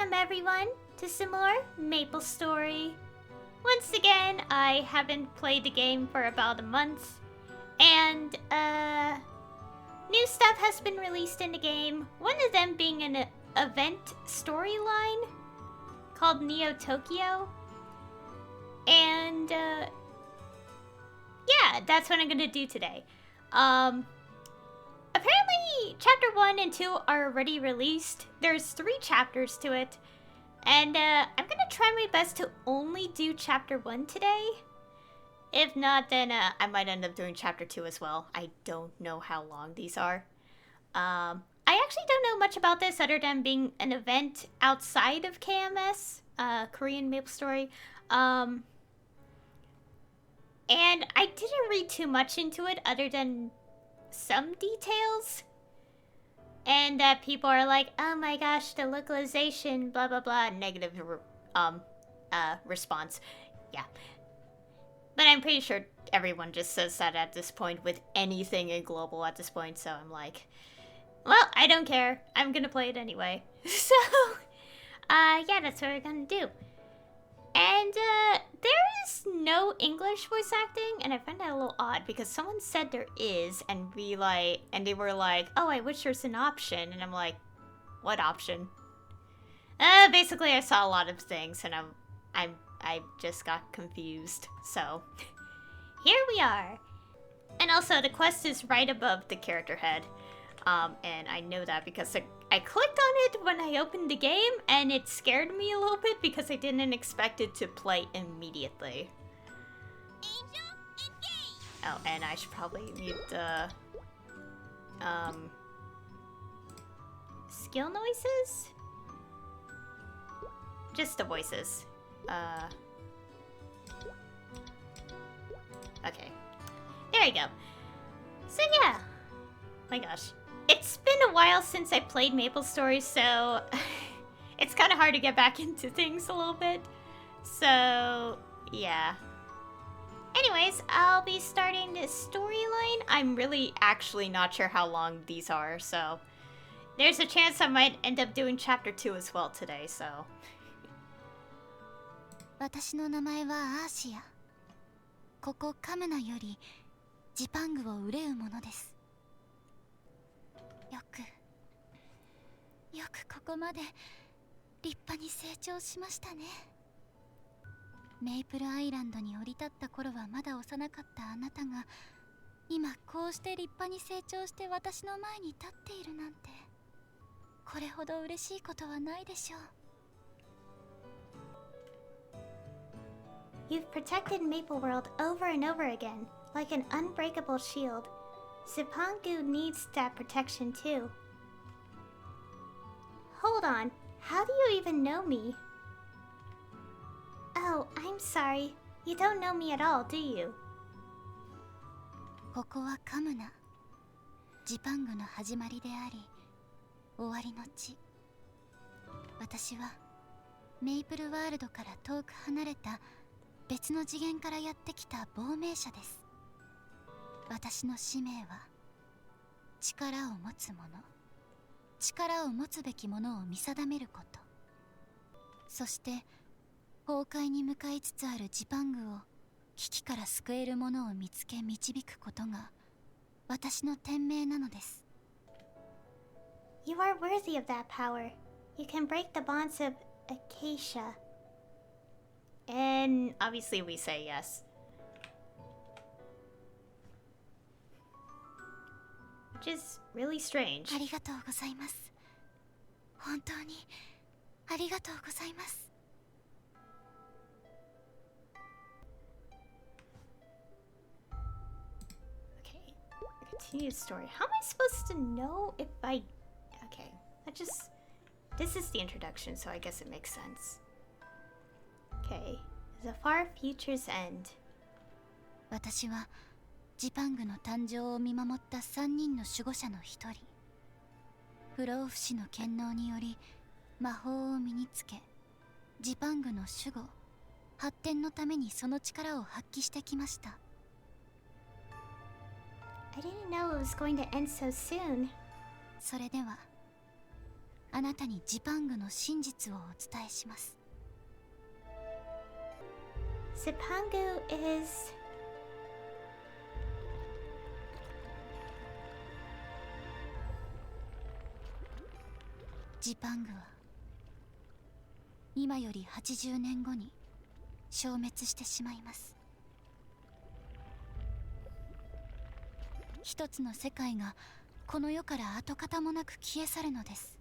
Welcome everyone to some more Maplestory. Once again, I haven't played the game for about a month, and new stuff has been released in the game. One of them being an event storyline called Neo Tokyo, and yeah, that's what I'm gonna do today. Apparently, chapter 1 and 2 are already released. There's 3 chapters to it. And I'm gonna try my best to only do chapter 1 today. If not, then I might end up doing chapter 2 as well. I don't know how long these are. I actually don't know much about this other than being an event outside of KMS, Korean Maplestory. And I didn't read too much into it other than some details, and that people are like, oh my gosh, the localization, blah blah blah, negative response. Yeah, but I'm pretty sure everyone just says that at this point with anything in global at this point, so I'm like, well, I don't care, I'm gonna play it anyway. So yeah, that's what we're gonna do. And there is no English voice acting, and I find that a little odd because someone said there is, and they were like, "Oh, I wish there's an option," and I'm like, "What option?" Basically, I saw a lot of things, and I just got confused. So here we are, and also the quest is right above the character head, and I know that because I clicked on it when I opened the game, and it scared me a little bit because I didn't expect it to play immediately. Oh, and I should probably mute the skill noises? Just the voices. Okay. There you go. So yeah. My gosh. It's been a while since I played Maplestory, so it's kind of hard to get back into things a little bit. So, yeah. Anyways, I'll be starting this storyline. I'm really actually not sure how long these are, so there's a chance I might end up doing chapter 2 as well today, so. 私の名前はアーシア。ここカムナよりジパングを憂うものです。よくここまで立派に成長しましたね。メイプルアイランドに降り立った頃はまだ幼かったあなたが今こうして立派に成長して私の前に立っているなんてこれほど嬉しいことはないでしょう。 You've protected Maple World over and over again, like an unbreakable shield. Zipangu needs that protection too. Hold on, how do you even know me? Oh, I'm sorry. You don't know me at all, do you? ここはカムナ。ジパングの始まりであり、終わりの地。私はメイプルワールドから遠く離れた別の次元からやってきた亡命者です。私の使命は力を持つ者、力を持つべきものを見定めること、そして崩壊に向かいつつあるジパングを危機から救えるものを見つけ導くことが私の天命なのです。 You are worthy of that power. You can break the bonds of Acacia. And obviously we say yes. Which is really strange. ありがとうございます。本当にありがとうございます。 Okay, continue the story. How am I supposed to know if I... Okay, this is the introduction, so I guess it makes sense. Okay, the far future's end. 私はジパングの誕生を見守った3人の守護者の一人。不老不死の権能により魔法を身につけ、ジパングの守護、発展のためにその力を発揮してきました。 I didn't know it was going to end so soon. それではあなたにジパングの真実をお伝えします。 Zipangu is... ジパングは今より80年後に消滅してしまいます。一つの世界がこの世から跡形もなく消え去るのです。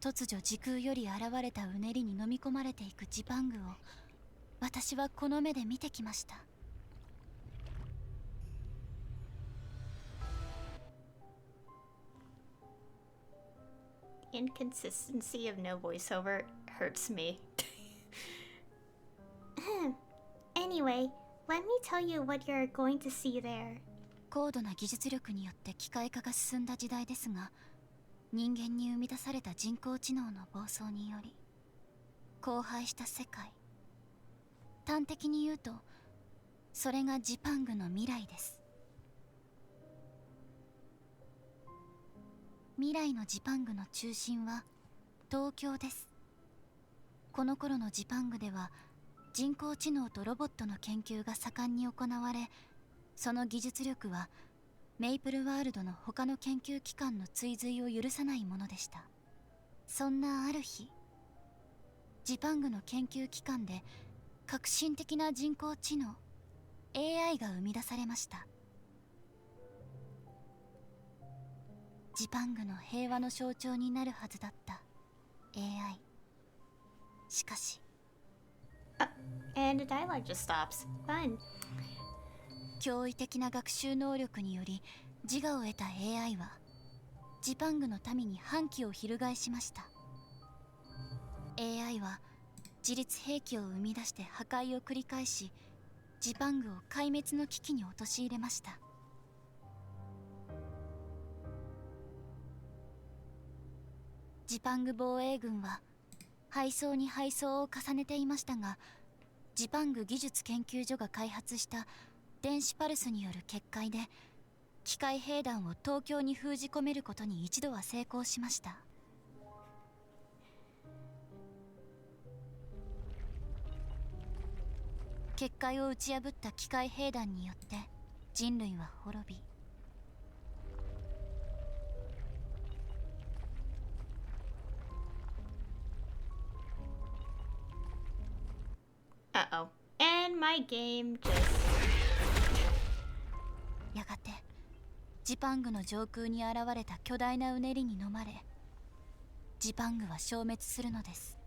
突如時空より現れたうねりに飲み込まれていくジパングを私はこの目で見てきました。Inconsistency of no voiceover hurts me. Anyway, let me tell you what you're going to see there. 高度な技術力によって機械化が進んだ時代ですが、人間に生み出された人工知能の暴走により荒廃した世界、端的に言うとそれがジパングの未来です。未来のジパングの中心は東京です。この頃のジパングでは人工知能とロボットの研究が盛んに行われ、その技術力はメイプルワールドの他の研究機関の追随を許さないものでした。そんなある日、ジパングの研究機関で革新的な人工知能 AI が生み出されました。ジパングの平和の象徴になるはずだった AI。 しかし、And the dialogue just stops. Fun. 驚異的な学習能力により自我を得た AI はジパングの民に反旗を翻しました。 AI は自律兵器を生み出して破壊を繰り返し、ジパングを壊滅の危機に陥れました。ジパング防衛軍は配送に配送を重ねていましたが、ジパング技術研究所が開発した電子パルスによる結界で機械兵団を東京に封じ込めることに一度は成功しました。結界を打ち破った機械兵団によって人類は滅び、Uh-oh. And my game just... やがてジパングの上空に現れた巨大なうねりに飲まれ、ジパングは消滅するのです。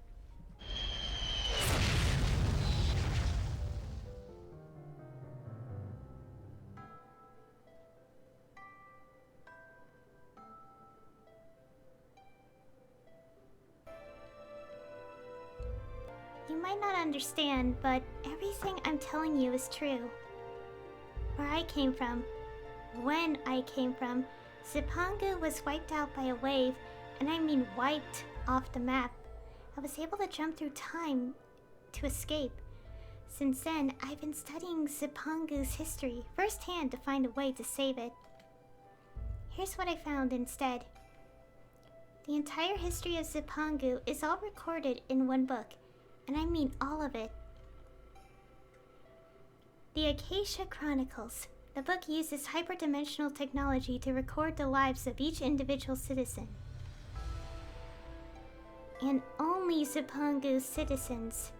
You might not understand, but everything I'm telling you is true. Where I came from, when I came from, Zipangu was wiped out by a wave, and I mean wiped off the map. I was able to jump through time to escape. Since then, I've been studying Zipangu's history firsthand to find a way to save it. Here's what I found instead. The entire history of Zipangu is all recorded in one book, and I mean all of it. The Acacia Chronicles. The book uses hyperdimensional technology to record the lives of each individual citizen. And only Zipangu's citizens.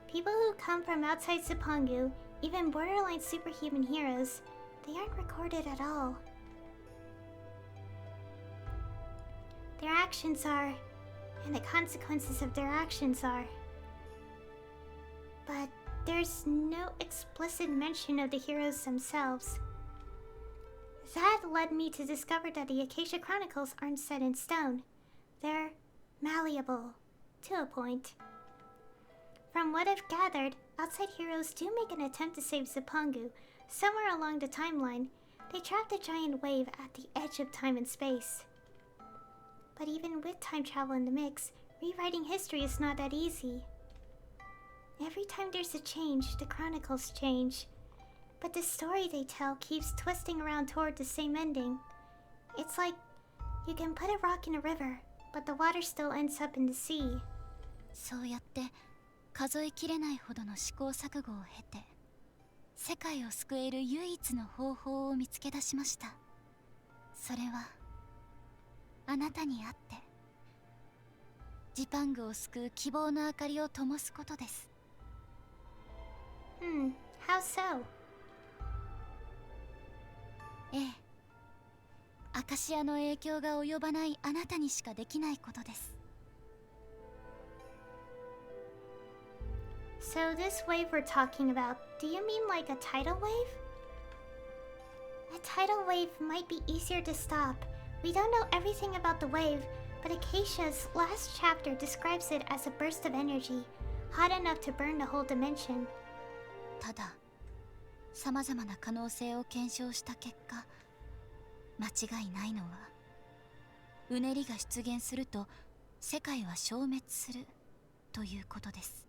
People who come from outside Zipangu, even borderline superhuman heroes, they aren't recorded at all. Their actions are, and the consequences of their actions are. But there's no explicit mention of the heroes themselves. That led me to discover that the Acacia Chronicles aren't set in stone. They're malleable, to a point. From what I've gathered, outside heroes do make an attempt to save Zipangu. Somewhere along the timeline, they trapped a giant wave at the edge of time and space. But even with time travel in the mix, rewriting history is not that easy. Every time there's a change, the chronicles change. But the story they tell keeps twisting around toward the same ending. It's like You can put a rock in a river, but the water still ends up in the sea. そうやって数えきれないほどの試行錯誤を経て、世界を救える唯一の方法を見つけ出しました。それはあなたにあってジパングを救う希望の明かりを灯すことです。How so? ええ、アカシアの影響が及ばないあなたにしかできないことです。So this wave we're talking about, do you mean like a tidal wave? A tidal wave might be easier to stop. We don't know everything about the wave, but Acacia's last chapter describes it as a burst of energy, hot enough to burn the whole dimension. ただ、さまざまな可能性を検証した結果、間違いないのは、うねりが出現すると世界は消滅するということです。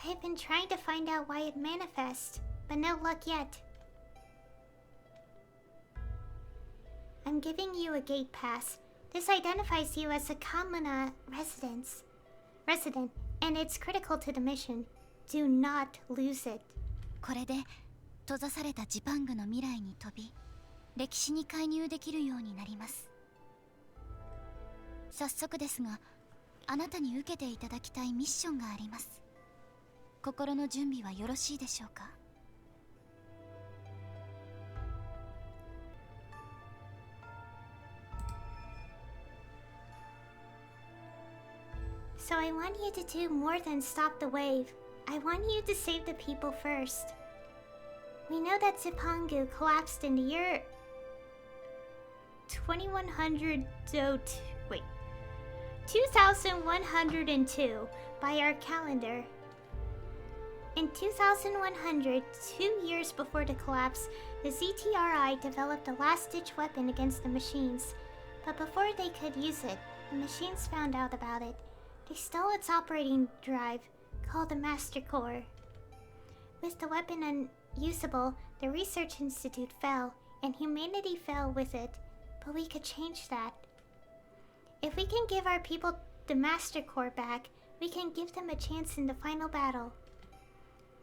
I've been trying to find out why it manifests, but no luck yet. I'm giving you a gate pass. This identifies you as a Kamuna resident, and it's critical to the mission. Do not lose it. これで閉ざされたジパングの未来に飛び、歴史に介入できるようになります。早速ですが、あなたに受けていただきたいミッションがあります。心の準備はよろしいでしょうか。So I want you to do more than stop the wave. I want you to save the people first. We know that Zipangu collapsed in the year 2102 by our calendar. In 2100, 2 years before the collapse, the ZTRI developed a last-ditch weapon against the machines. But before they could use it, the machines found out about it. They stole its operating drive, called the Master Core. With the weapon unusable, the Research Institute fell, and humanity fell with it. But we could change that. If we can give our people the Master Core back, we can give them a chance in the final battle.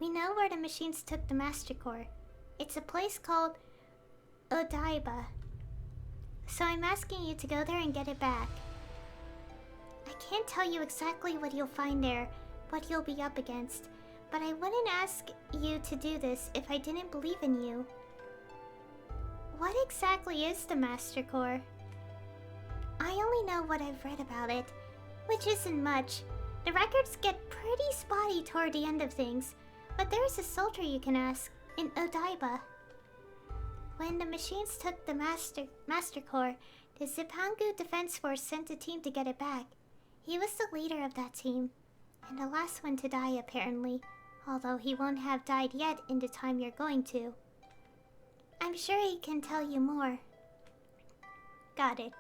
We know where the machines took the Master Core. It's a place called Odaiba. So I'm asking you to go there and get it back. I can't tell you exactly what you'll find there, what you'll be up against, but I wouldn't ask you to do this if I didn't believe in you. What exactly is the Master Core? I only know what I've read about it, which isn't much. The records get pretty spotty toward the end of things. But there is a soldier you can ask, in Odaiba. When the machines took the Master Core, the Zipangu Defense Force sent a team to get it back. He was the leader of that team, and the last one to die apparently, although he won't have died yet in the time you're going to. I'm sure he can tell you more. Got it.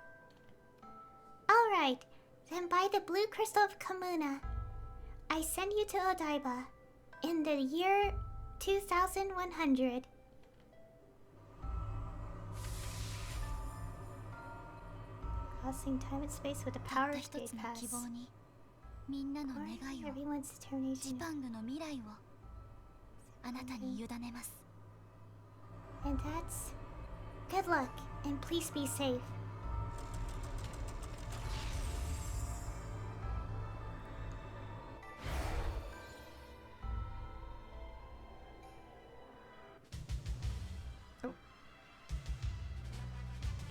Alright, then buy the Blue Crystal of Kamuna. I send you to Odaiba. In the year 2100. Crossing time and space with the power of gate pass. みんなの願いを、 Everyone's ジ determination. パングの未来をあなたに委ねます。 And that's good luck, and please be safe.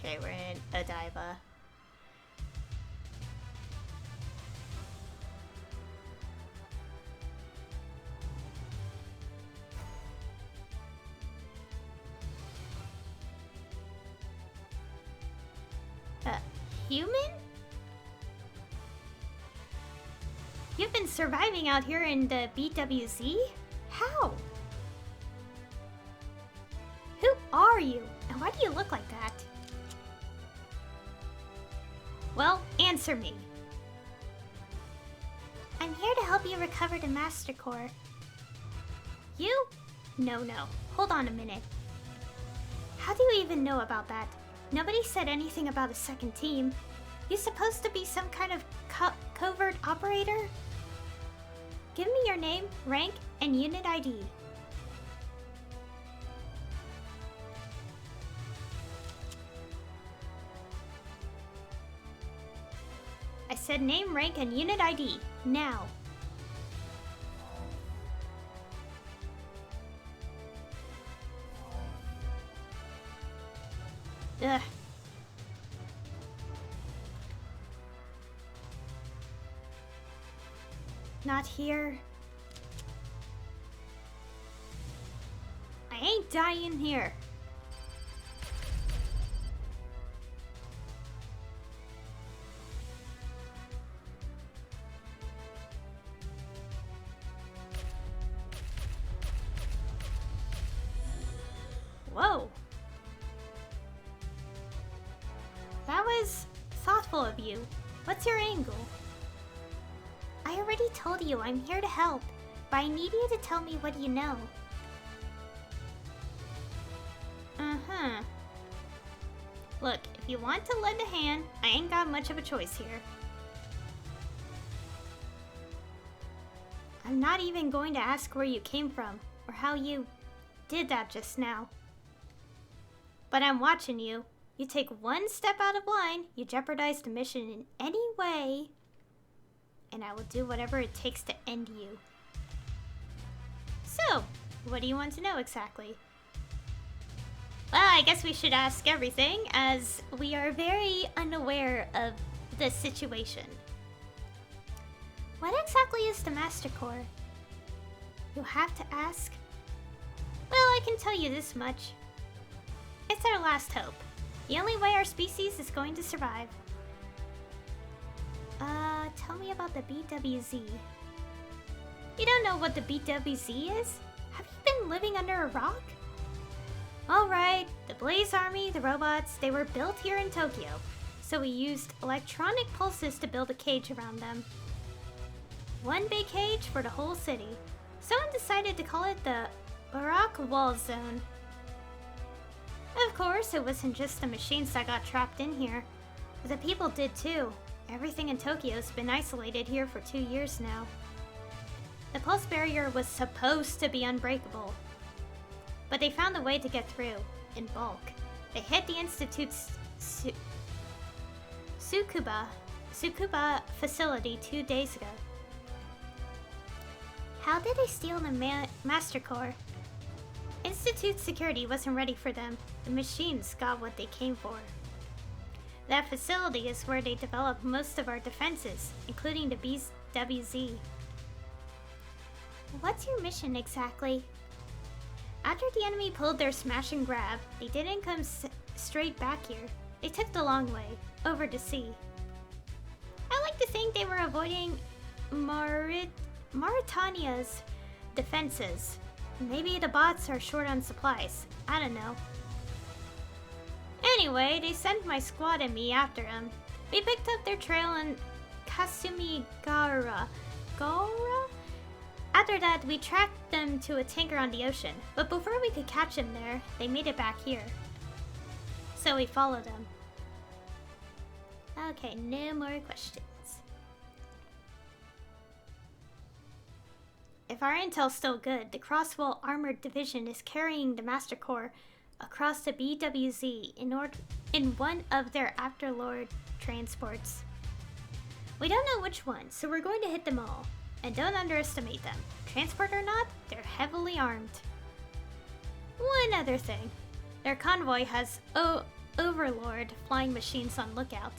Okay, we're in Odaiba. Human? You've been surviving out here in the BWZ? How? Who are you? And why do you look like that? Well, answer me. I'm here to help you recover the Master Core. You? No. Hold on a minute. How do you even know about that? Nobody said anything about a second team. You supposed to be some kind of covert operator? Give me your name, rank, and unit ID. I said name, rank, and unit ID. Now. Ugh. Not here. I ain't dying here. Whoa. That was thoughtful of you. What's your angle? I already told you I'm here to help, but I need you to tell me what you know. Uh-huh. Look, if you want to lend a hand, I ain't got much of a choice here. I'm not even going to ask where you came from, or how you did that just now. But I'm watching you. You take one step out of line, you jeopardize the mission in any way, and I will do whatever it takes to end you. So, what do you want to know exactly? Well, I guess we should ask everything, as we are very unaware of the situation. What exactly is the Master Core? You'll have to ask. Well, I can tell you this much. It's our last hope. The only way our species is going to survive. Tell me about the BWZ. You don't know what the BWZ is? Have you been living under a rock? Alright, the Blaze Army, the robots, they were built here in Tokyo. So we used electronic pulses to build a cage around them. One big cage for the whole city. Someone decided to call it the Barak Wall Zone. Of course, it wasn't just the machines that got trapped in here. The people did too. Everything in Tokyo's been isolated here for 2 years now. The pulse barrier was supposed to be unbreakable. But they found a way to get through, in bulk. They hit the Institute's Tsukuba facility 2 days ago. How did they steal the Master Core? Institute security wasn't ready for them. The machines got what they came for. That facility is where they developed most of our defenses, including the BWZ. What's your mission exactly? After the enemy pulled their smash and grab, they didn't come straight back here. They took the long way, over the sea. I like to think they were avoiding Mauritania's defenses. Maybe the bots are short on supplies. I don't know. Anyway, they sent my squad and me after them. We picked up their trail in Kasumigara. After that, we tracked them to a tanker on the ocean. But before we could catch them there, they made it back here. So we followed them. Okay, no more questions. If our intel's still good, the Crosswell Armored Division is carrying the Master Core across the BWZ in one of their Afterlord transports. We don't know which one, so we're going to hit them all. And don't underestimate them. Transport or not, they're heavily armed. One other thing. Their convoy has Overlord flying machines on lookout.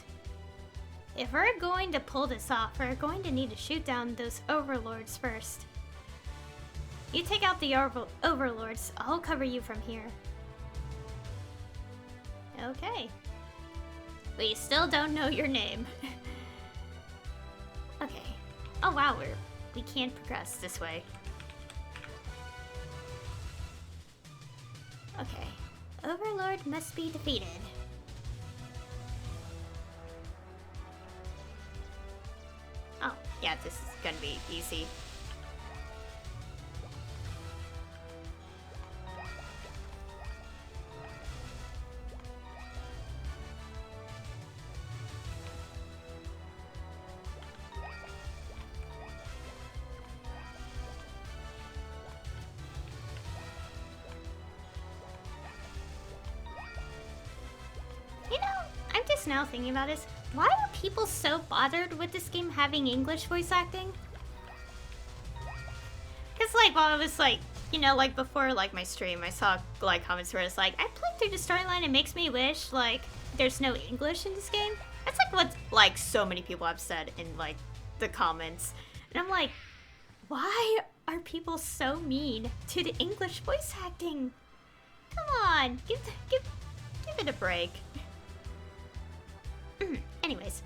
If we're going to pull this off, we're going to need to shoot down those Overlords first. You take out the Overlords, I'll cover you from here. Okay. We still don't know your name. Okay. Oh wow, we can't progress this way. Okay. Overlord must be defeated. Oh, yeah, this is gonna be easy. just now thinking about this. Why are people so bothered with this game having English voice acting? Because, like, while I was, like, you know, like, before, like, my stream, I saw, like, comments where it's like, I played through the storyline, it makes me wish, like, there's no English in this game. That's, like, what, like, so many people have said in, like, the comments. And I'm like, why are people so mean to the English voice acting? Come on, give it a break. Anyways,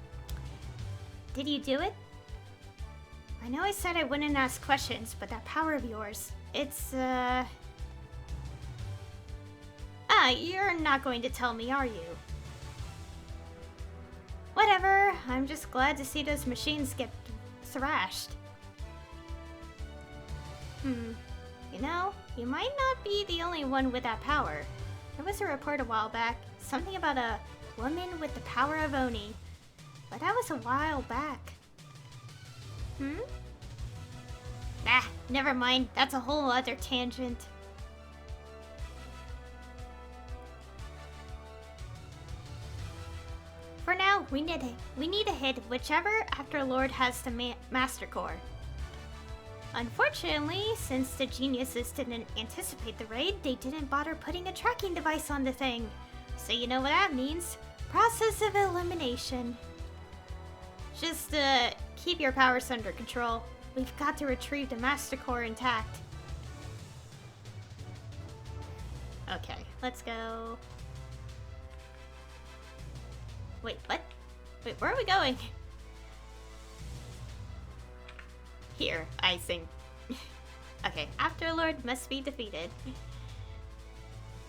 did you do it? I know I said I wouldn't ask questions, but that power of yours, it's, you're not going to tell me, are you? Whatever, I'm just glad to see those machines get thrashed. You know, you might not be the only one with that power. There was a report a while back, something about a woman with the power of Oni. But that was a while back. Never mind. That's a whole other tangent. For now, we need to hit whichever After Lord has the Master Core. Unfortunately, since the geniuses didn't anticipate the raid, they didn't bother putting a tracking device on the thing. So you know what that means. Process of elimination. Just, keep your powers under control. We've got to retrieve the Master Core intact. Okay, let's go. Wait, what? Wait, where are we going? Here, I think. Okay, Afterlord must be defeated.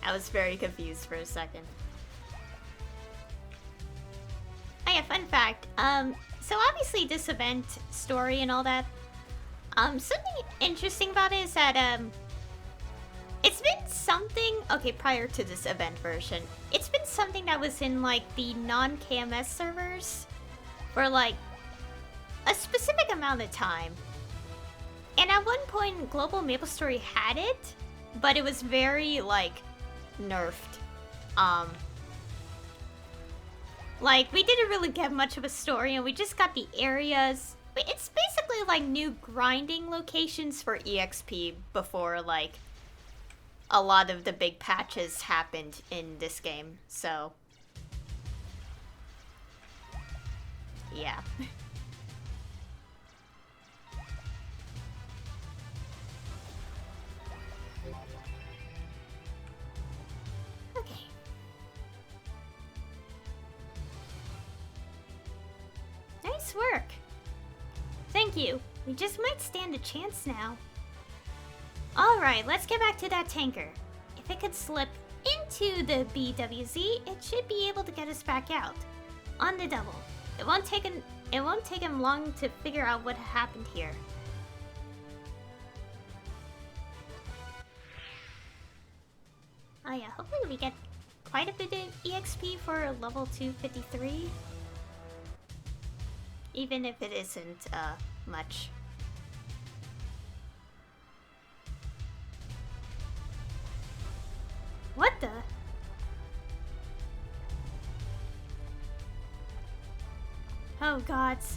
I was very confused for a second. Oh yeah, fun fact. So obviously this event story and all that. Something interesting about it is that it's been something. Okay, prior to this event version, it's been something that was in like the non-KMS servers for like a specific amount of time. And at one point, Global Maplestory had it, but it was very, like, nerfed. Like, we didn't really get much of a story, and we just got the areas. It's basically, like, new grinding locations for EXP before, like, a lot of the big patches happened in this game, so. Yeah. Okay. Nice work. Thank you. We just might stand a chance now. Alright, let's get back to that tanker. If it could slip into the BWZ, it should be able to get us back out. On the double. It won't take him long to figure out what happened here. Oh yeah, hopefully we get quite a bit of EXP for level 253. Even if it isn't, much. What the? Oh gods.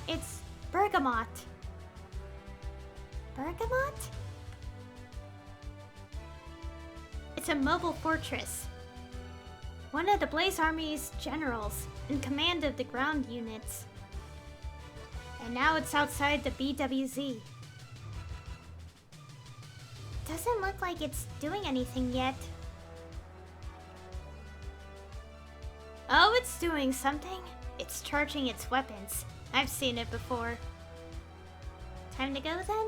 It's Bergamot. Bergamot? It's a mobile fortress. One of the Blaze Army's generals in command of the ground units. And now it's outside the BWZ. Doesn't look like it's doing anything yet. Oh, it's doing something. It's charging its weapons. I've seen it before. Time to go then?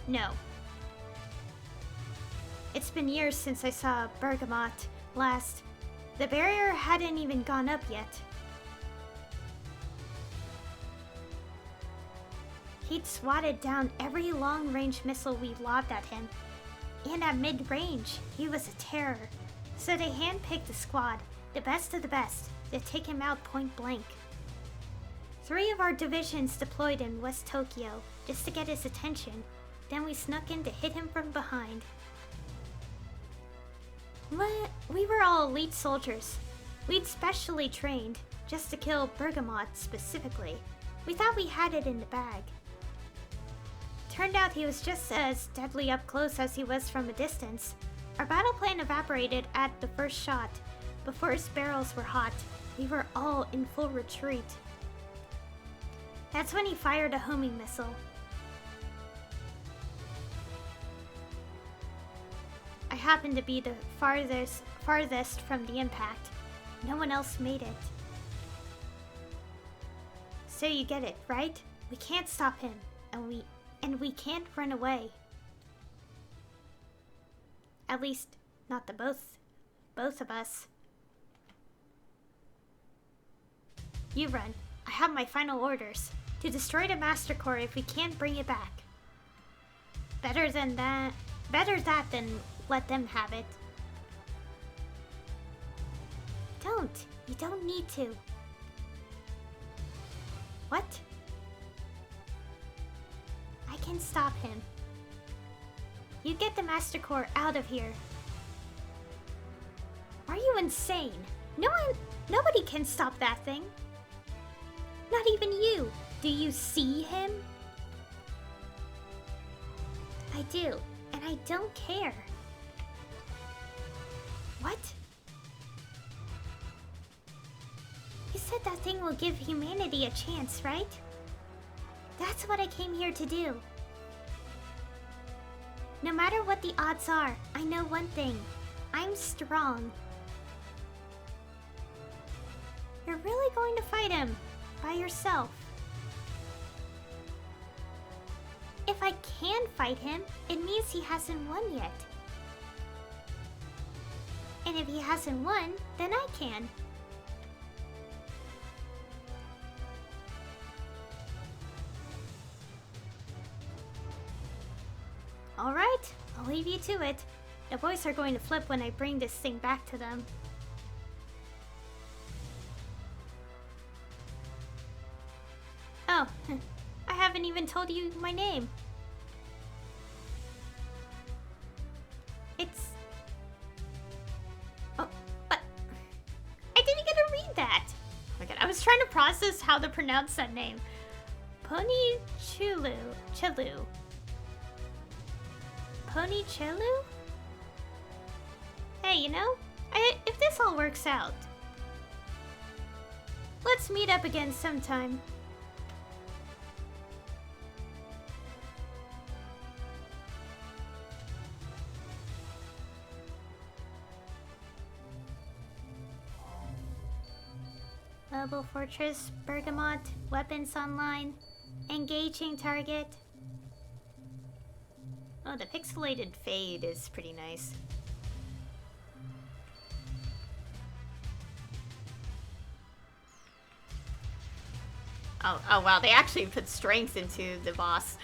No. It's been years since I saw Bergamot last. The barrier hadn't even gone up yet. He'd swatted down every long-range missile we lobbed at him. And at mid-range, he was a terror. So they handpicked a squad, the best of the best, to take him out point blank. 3 of our divisions deployed in West Tokyo just to get his attention. Then we snuck in to hit him from behind. We were all elite soldiers. We'd specially trained just to kill Bergamot specifically. We thought we had it in the bag. Turned out he was just as deadly up close as he was from a distance. Our battle plan evaporated at the first shot. Before his barrels were hot, we were all in full retreat. That's when he fired a homing missile. I happened to be the farthest from the impact. No one else made it. So you get it, right? We can't stop him, and we can't run away. At least, not the both of us. You run. I have my final orders. To destroy the Master Core if we can't bring it back. Better that than let them have it. Don't. You don't need to. What? I can stop him. You get the Master Core out of here. Are you insane? Nobody can stop that thing. Not even you. Do you see him? I do, and I don't care. What? You said that thing will give humanity a chance, right? That's what I came here to do. No matter what the odds are, I know one thing. I'm strong. You're really going to fight him by yourself? If I can fight him, it means he hasn't won yet. And if he hasn't won, then I can. Alright, I'll leave you to it. The boys are going to flip when I bring this thing back to them. Oh, I haven't even told you my name. It's... Oh, but... I didn't get to read that! Oh my god, I was trying to process how to pronounce that name. Pony Chulu. Pony Chelu? Hey, you know, if this all works out, let's meet up again sometime. Mobile Fortress, Bergamot, weapons online, engaging target. Oh, the pixelated fade is pretty nice. Oh wow, they actually put strength into the boss.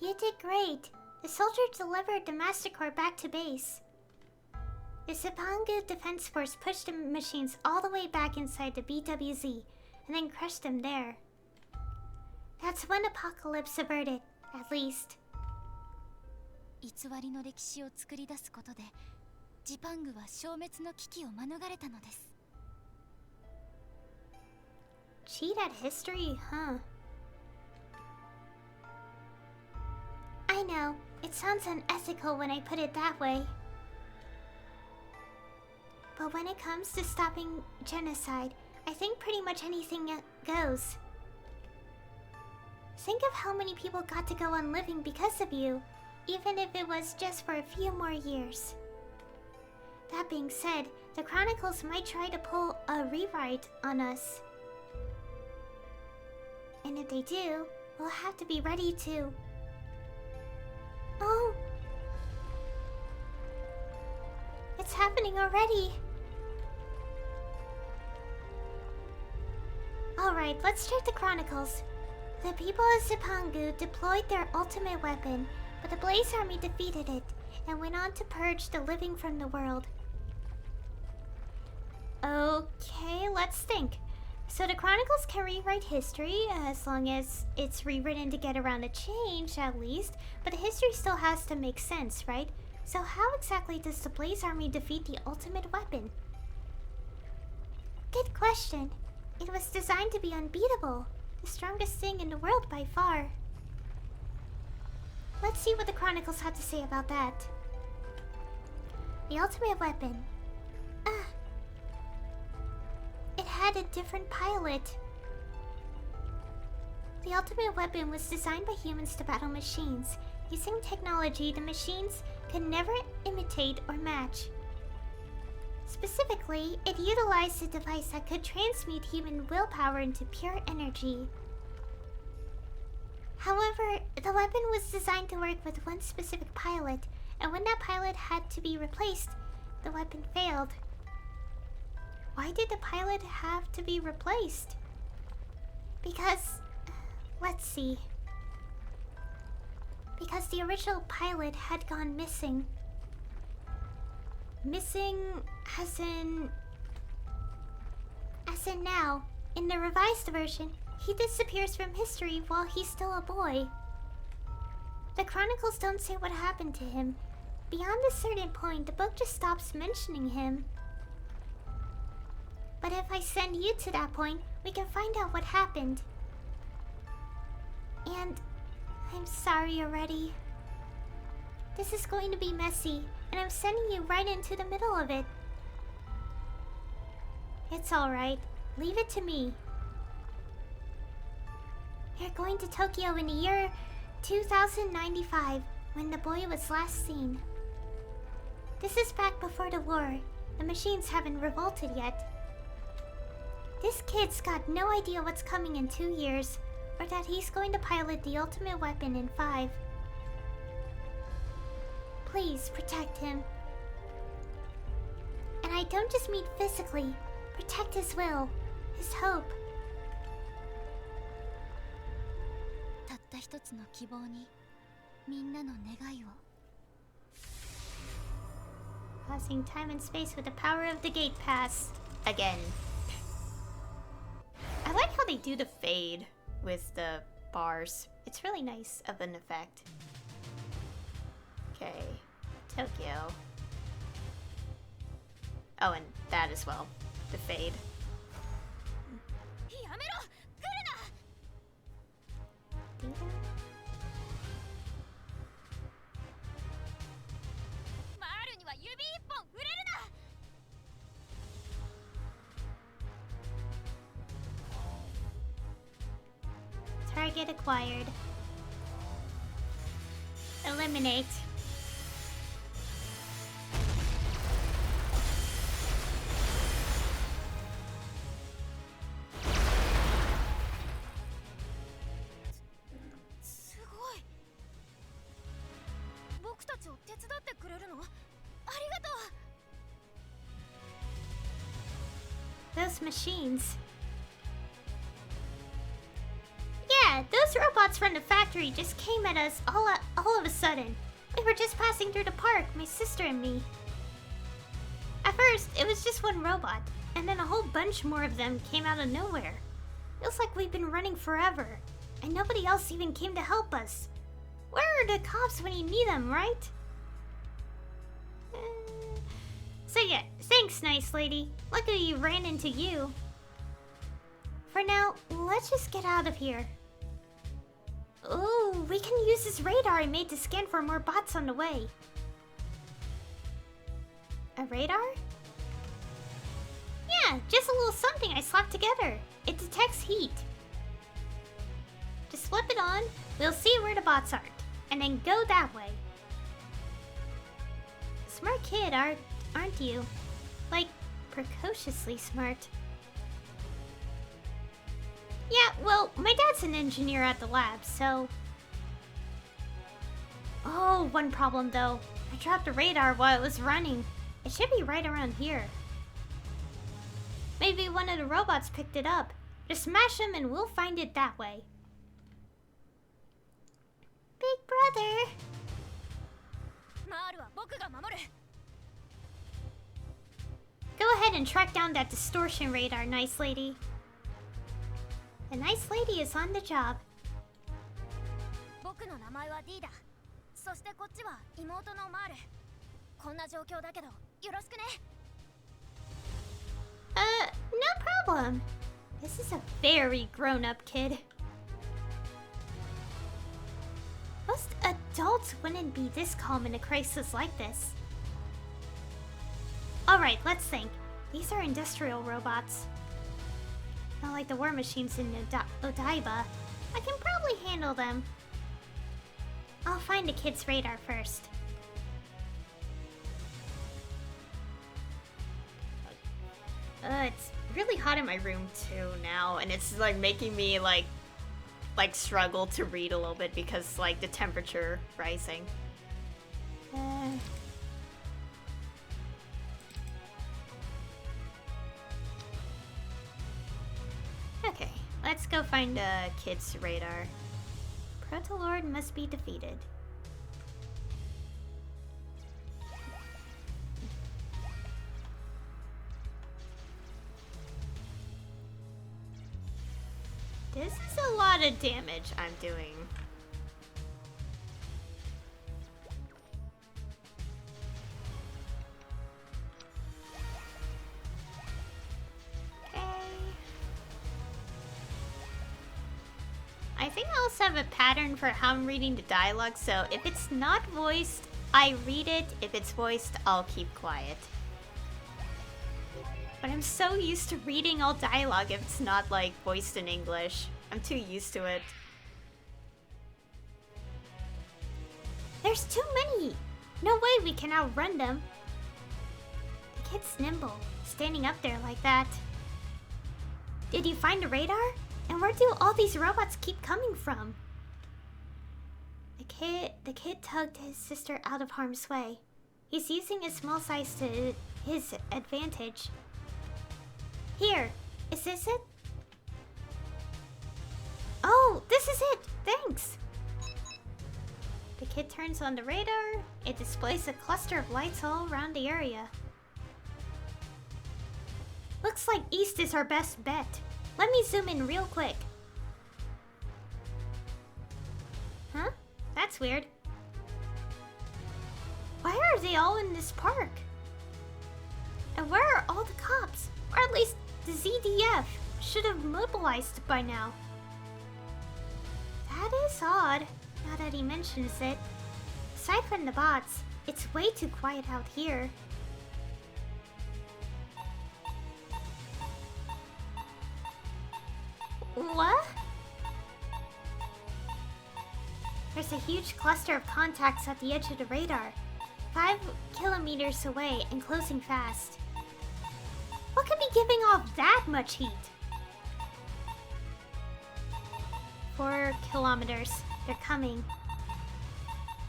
You did great. The soldier delivered the Master Core back to base. The Zipangu Defense Force pushed the machines all the way back inside the BWZ and then crushed them there. That's one apocalypse averted, at least. 偽りの歴史を作り出すことで、ジパングは消滅の危機を免れたのです。Cheat at history, huh? I know, it sounds unethical when I put it that way. But when it comes to stopping genocide, I think pretty much anything goes. Think of how many people got to go on living because of you, even if it was just for a few more years. That being said, the Chronicles might try to pull a rewrite on us. And if they do, we'll have to be ready to... happening already? Alright, let's check the chronicles. The people of Zipangu deployed their ultimate weapon, but the Blaze Army defeated it and went on to purge the living from the world. Okay, let's think. So the chronicles can rewrite history, as long as it's rewritten to get around a change, at least. But the history still has to make sense, right? So how exactly does the Blaze Army defeat the ultimate weapon? Good question. It was designed to be unbeatable. The strongest thing in the world by far. Let's see what the chronicles have to say about that. The ultimate weapon. It had a different pilot. The ultimate weapon was designed by humans to battle machines, using technology the machines could never imitate or match. Specifically, it utilized a device that could transmute human willpower into pure energy. However, the weapon was designed to work with one specific pilot, and when that pilot had to be replaced, the weapon failed. Why did the pilot have to be replaced? Because, let's see. Because the original pilot had gone missing. Missing as in now. In the revised version, he disappears from history while he's still a boy. The chronicles don't say what happened to him. Beyond a certain point, the book just stops mentioning him. But if I send you to that point, we can find out what happened. And I'm sorry already. This is going to be messy, and I'm sending you right into the middle of it. It's alright. Leave it to me. You're going to Tokyo in the year 2095, when the boy was last seen. This is back before the war. The machines haven't revolted yet. This kid's got no idea what's coming in 2 years, or that he's going to pilot the ultimate weapon in 5. Please protect him. And I don't just mean physically. Protect his will, his hope. たった一つの希望にみんなの願いを Pausing time and space with the power of the gate pass. Again. I like how they do the fade with the bars. It's really nice of an effect. Okay. Tokyo. Oh, and that as well. The fade. やめろ来るな マールには指一本触れるな Target acquired. Eliminate. Those machines. Yeah, those robots from the factory just came at us all of a sudden. We were just passing through the park, my sister and me. At first, it was just one robot, and then a whole bunch more of them came out of nowhere. Feels like we've been running forever, and nobody else even came to help us. Where are the cops when you need them, right? So yeah, thanks, nice lady. Luckily ran into you. For now, let's just get out of here. Ooh, we can use this radar I made to scan for more bots on the way. A radar? Yeah, just a little something I slapped together. It detects heat. Just flip it on, we'll see where the bots are, and then go that way. Smart kid, aren't you? Like, precociously smart. Yeah, well, my dad's an engineer at the lab, so... Oh, one problem though. I dropped the radar while it was running. It should be right around here. Maybe one of the robots picked it up. Just smash him and we'll find it that way. Big brother! Go ahead and track down that distortion radar, nice lady. The nice lady is on the job. No problem. This is a very grown-up kid. Most adults wouldn't be this calm in a crisis like this. Alright, let's think. These are industrial robots. Not like the war machines in Odaiba. I can probably handle them. I'll find the kid's radar first. It's really hot in my room too now, and it's like making me like struggle to read a little bit because like the temperature rising. Okay, let's go find a kid's radar. Protolord must be defeated. This is a lot of damage I'm doing. Okay. I think I also have a pattern for how I'm reading the dialogue, so if it's not voiced, I read it. If it's voiced, I'll keep quiet. But I'm so used to reading all dialogue if it's not, like, voiced in English. I'm too used to it. There's too many! No way we can outrun them. The kid's nimble, standing up there like that. Did you find a radar? And where do all these robots keep coming from? The kid tugged his sister out of harm's way. He's using his small size to his advantage. Here, is this it? Oh, this is it! Thanks! The kid turns on the radar. It displays a cluster of lights all around the area. Looks like east is our best bet. Let me zoom in real quick. Huh? That's weird. Why are they all in this park? And where are all the cops? Or at least the ZDF should have mobilized by now. That is odd, now that he mentions it. Aside from the bots, it's way too quiet out here. What? There's a huge cluster of contacts at the edge of the radar. 5 kilometers away and closing fast. What could be giving off that much heat? 4 kilometers. They're coming.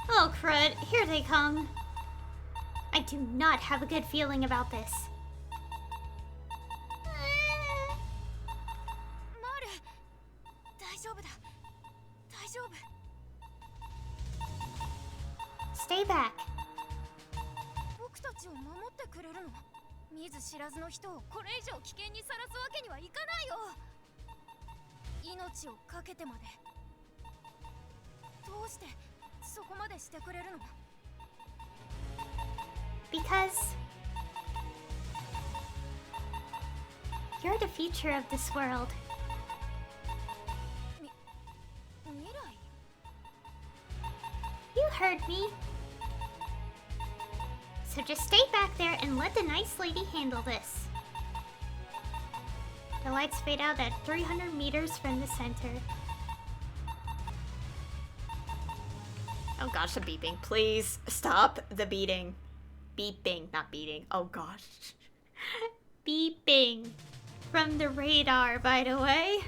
Oh crud, here they come. I do not have a good feeling about this. Stay back. Because you're the future of this world. You heard me. So just stay back there and let the nice lady handle this. The lights fade out at 300 meters from the center. Oh gosh, the beeping. Please stop the beating. Beeping, not beating. Oh gosh. Beeping. From the radar, by the way.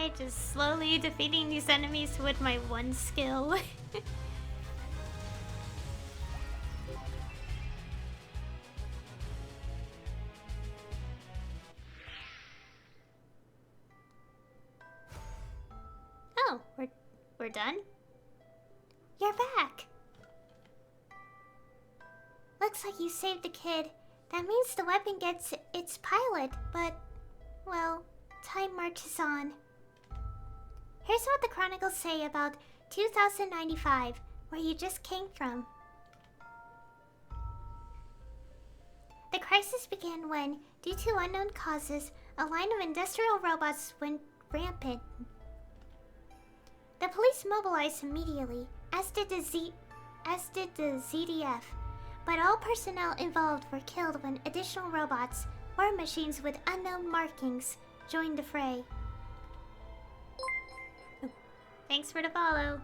I, just slowly defeating these enemies with my one skill. Oh, we're done? You're back! Looks like you saved the kid. That means the weapon gets its pilot, but, well, time marches on. Here's what the chronicles say about 2095, where you just came from. The crisis began when, due to unknown causes, a line of industrial robots went rampant. The police mobilized immediately, as did the ZDF, but all personnel involved were killed when additional robots, or machines with unknown markings, joined the fray. Thanks for the follow.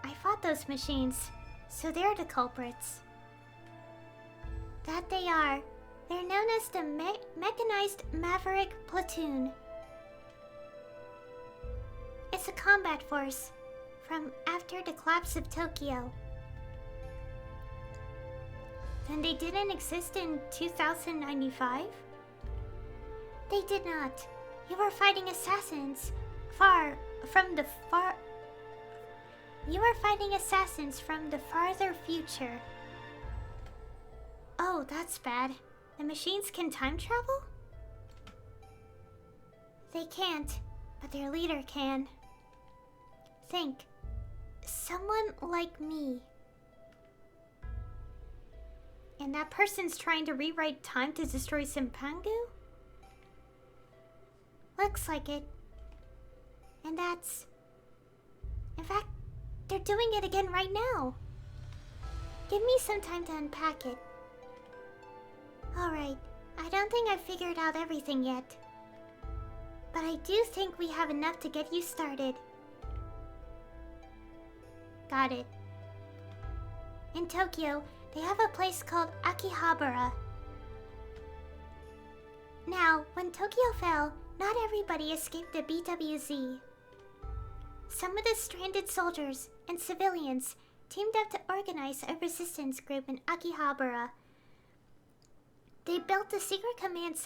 I fought those machines, so they're the culprits. That they are. They're known as the Mechanized Maverick Platoon. It's a combat force from after the collapse of Tokyo. Then they didn't exist in 2095? They did not. You were fighting assassins You were fighting assassins from the farther future. Oh, that's bad. The machines can time travel? They can't, but their leader can. Think. Someone like me. And that person's trying to rewrite time to destroy Simpangu? Looks like it. And that's... In fact, they're doing it again right now. Give me some time to unpack it. Alright, I don't think I've figured out everything yet. But I do think we have enough to get you started. Got it. In Tokyo, they have a place called Akihabara. Now, when Tokyo fell, not everybody escaped the BWZ. Some of the stranded soldiers and civilians teamed up to organize a resistance group in Akihabara. They built a secret command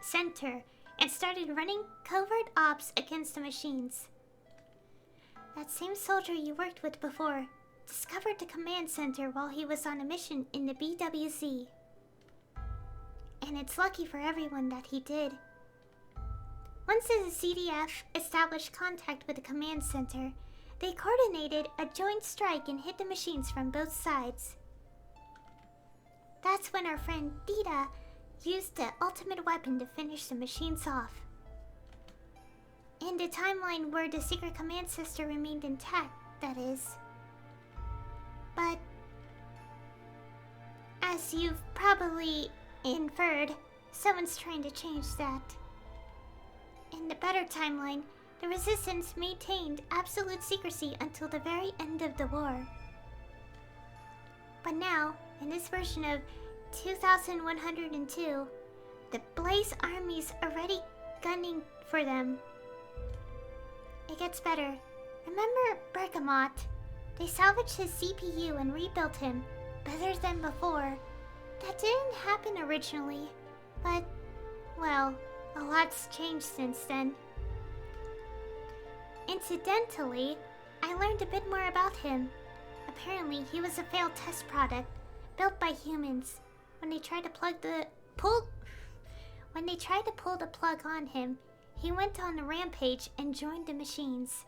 center and started running covert ops against the machines. That same soldier you worked with before discovered the command center while he was on a mission in the BWZ. And it's lucky for everyone that he did. Once the CDF established contact with the command center, they coordinated a joint strike and hit the machines from both sides. That's when our friend Dita used the ultimate weapon to finish the machines off. In the timeline where the secret command center remained intact, that is. But, as you've probably inferred, someone's trying to change that. In the better timeline, the resistance maintained absolute secrecy until the very end of the war. But now, in this version of 2102, the Blaze army's already gunning for them. It gets better. Remember Bergamot? They salvaged his CPU and rebuilt him, better than before. That didn't happen originally, but, well, a lot's changed since then. Incidentally, I learned a bit more about him. Apparently, he was a failed test product, built by humans. When they tried to pull the plug on him, he went on a rampage and joined the machines.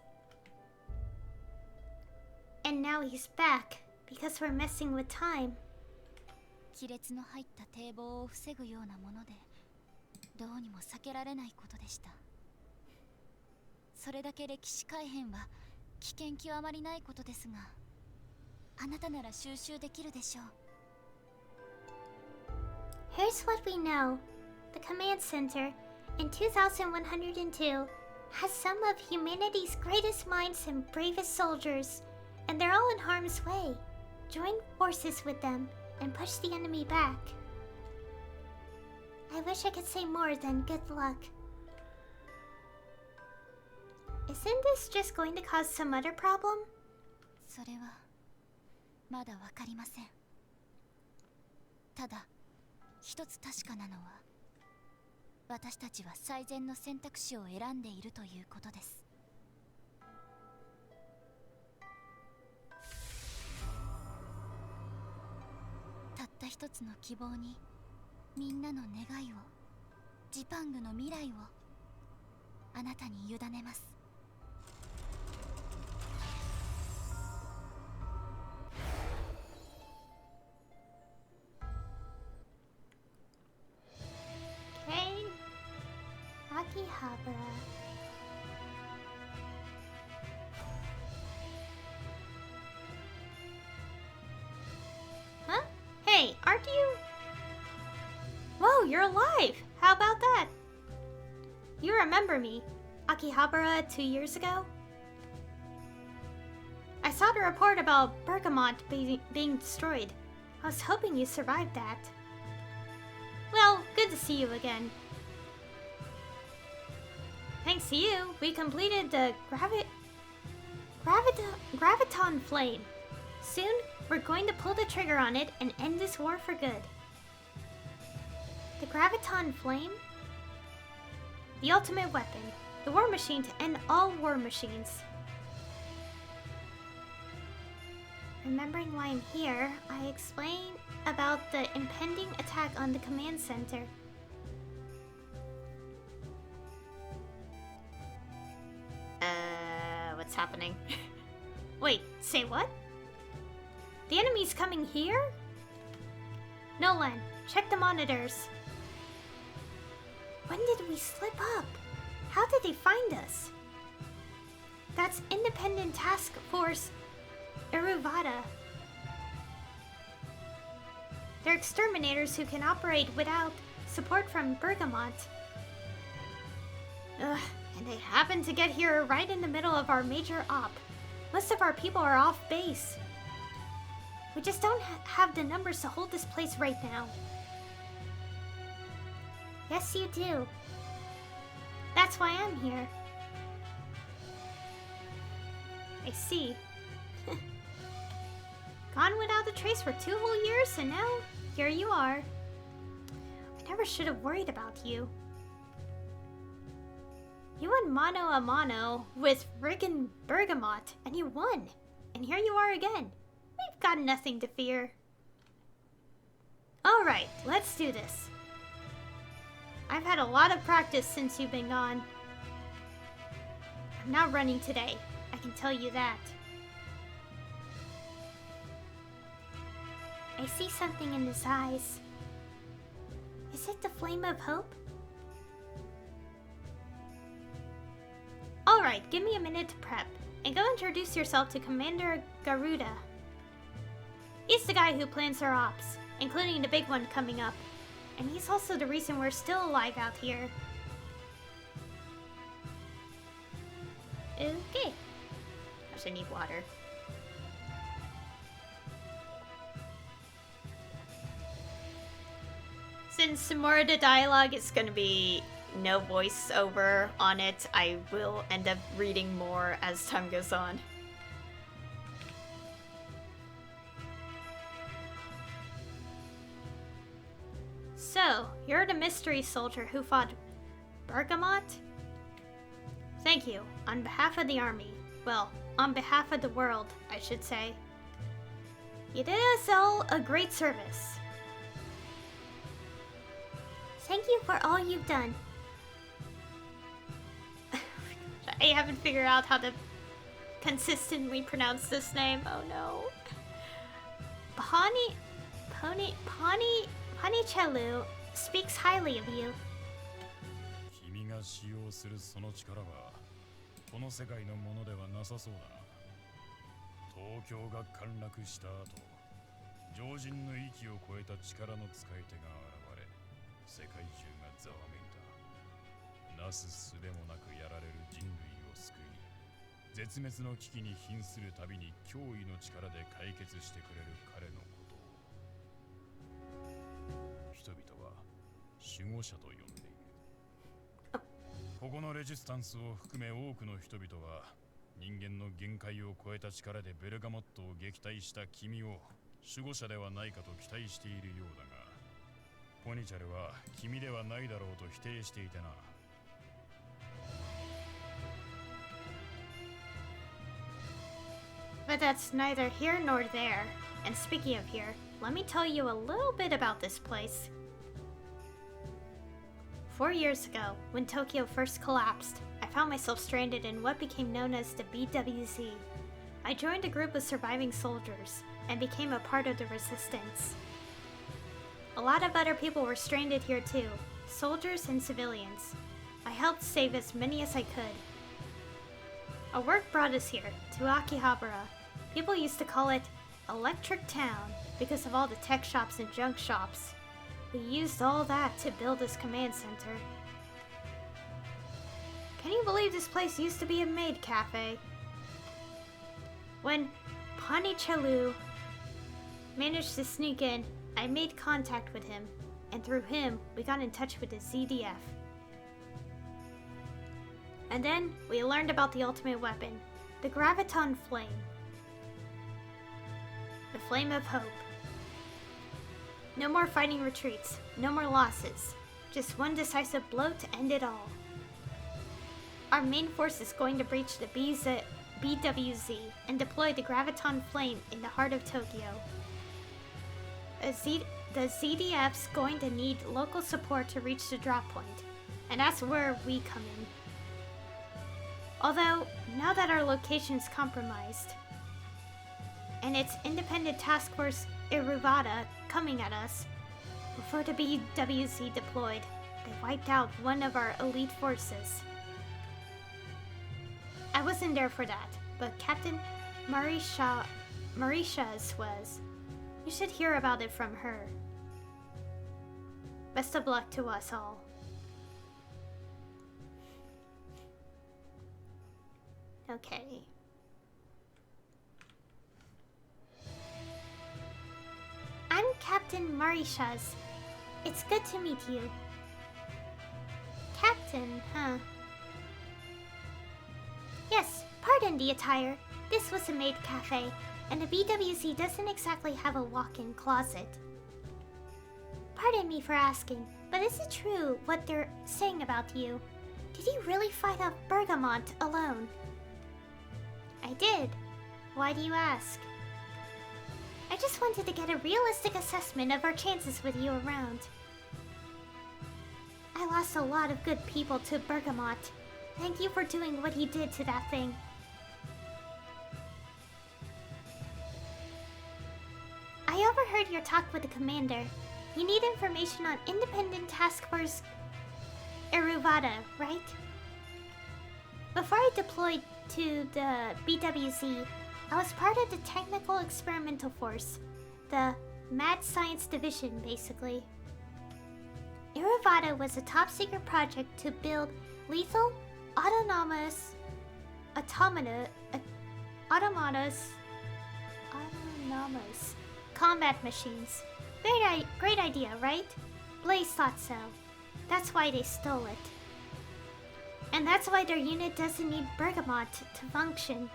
And now he's back, because we're messing with time. 亀裂の入った堤防を防ぐようなもので、どうにも避けられないことでした。それだけ歴史改変は危険極まりないことですが、あなたなら収集できるでしょう。Here's what we know. The command center in 2102 has some of humanity's greatest minds and bravest soldiers, and they're all in harm's way. Join forces with them and push the enemy back. I wish I could say more than good luck. Isn't this just going to cause some other problem? それはまだわかりません。ただ一つ確かなのは、私たちは最善の選択肢を選んでいるということです。たった一つの希望にみんなの願いを、ジパングの未来をあなたに委ねます。Akihabara. Huh? Hey, aren't you? Whoa, you're alive! How about that? You remember me, Akihabara, 2 years ago? I saw the report about Bergamot being destroyed. I was hoping you survived that. Well, good to see you again. Thanks to you, we completed the Graviton Flame. Soon, we're going to pull the trigger on it and end this war for good. The Graviton Flame? The ultimate weapon. The war machine to end all war machines. Remembering why I'm here, I explain about the impending attack on the command center. What's happening? Wait, say what? The enemy's coming here? Nolan, check the monitors. When did we slip up? How did they find us? That's Independent Task Force Iruvada. They're exterminators who can operate without support from Bergamot. Ugh, and they happen to get here right in the middle of our major op. Most of our people are off base. We just don't have the numbers to hold this place right now. Yes, you do. That's why I'm here. I see. Gone without a trace for 2 whole years, and now here you are. I never should have worried about you. You went mano a mano with friggin' Bergamot, and you won. And here you are again. We've got nothing to fear. Alright, let's do this. I've had a lot of practice since you've been gone. I'm not running today, I can tell you that. I see something in his eyes. Is it the flame of hope? Alright, give me a minute to prep, and go introduce yourself to Commander Garuda. He's the guy who plans our ops, including the big one coming up, and he's also the reason we're still alive out here. Okay. Gosh, I need water. Since more of the dialogue is gonna be no voiceover on it, I will end up reading more as time goes on. So, you're the mystery soldier who fought Bergamot? Thank you, on behalf of the army. Well, on behalf of the world, I should say. You did us all a great service. Thank you for all you've done. I haven't figured out how to consistently pronounce this name. Oh no. Panichelu speaks highly of you. 君が使用するその力はこの世界のものではなさそうだな。東京が陥落した後、常人の域を超えた力の使い手が現れ、世界中がざわめいた。なすすべもなくやられる人類を救い、絶滅の危機に瀕するたびに驚異の力で解決してくれる彼のことを、人々は守護者と呼んでいる。ここのレジスタンスを含め多くの人々は人間の限界を超えた力でベルガモットを撃退した君を守護者ではないかと期待しているようだが、ポニチャルは君ではないだろうと否定していてな。But that's neither here nor there. And speaking of here, let me tell you a little bit about this place. 4 years ago, when Tokyo first collapsed, I found myself stranded in what became known as the BWZ. I joined a group of surviving soldiers and became a part of the resistance. A lot of other people were stranded here too, soldiers and civilians. I helped save as many as I could. Our work brought us here, to Akihabara. People used to call it Electric Town because of all the tech shops and junk shops. We used all that to build this command center. Can you believe this place used to be a maid cafe? When Panichalu managed to sneak in, I made contact with him, and through him, we got in touch with the ZDF. And then, we learned about the ultimate weapon, the Graviton Flame. The Flame of Hope. No more fighting retreats, no more losses. Just one decisive blow to end it all. Our main force is going to breach the BWZ and deploy the Graviton Flame in the heart of Tokyo. The ZDF's going to need local support to reach the drop point, and that's where we come in. Although, now that our location's compromised, and its independent task force Iruvada coming at us, before the BWZ deployed, they wiped out one of our elite forces. I wasn't there for that, but Captain Mauritius was. You should hear about it from her. Best of luck to us all. Okay. I'm Captain Mauritius. It's good to meet you. Captain, huh? Yes, pardon the attire. This was a maid cafe, and the BWC doesn't exactly have a walk-in closet. Pardon me for asking, but is it true what they're saying about you? Did you really fight off Bergamot alone? I did. Why do you ask? I just wanted to get a realistic assessment of our chances with you around. I lost a lot of good people to Bergamot. Thank you for doing what you did to that thing. I overheard your talk with the commander. You need information on Independent Task Force Iruvada, right? Before I deployed to the BWZ, I was part of the Technical Experimental Force, the Mad Science Division, basically. Iruvada was a top-secret project to build lethal, autonomous combat machines. Great idea, right? Blaze thought so. That's why they stole it. And that's why their unit doesn't need Bergamot to function.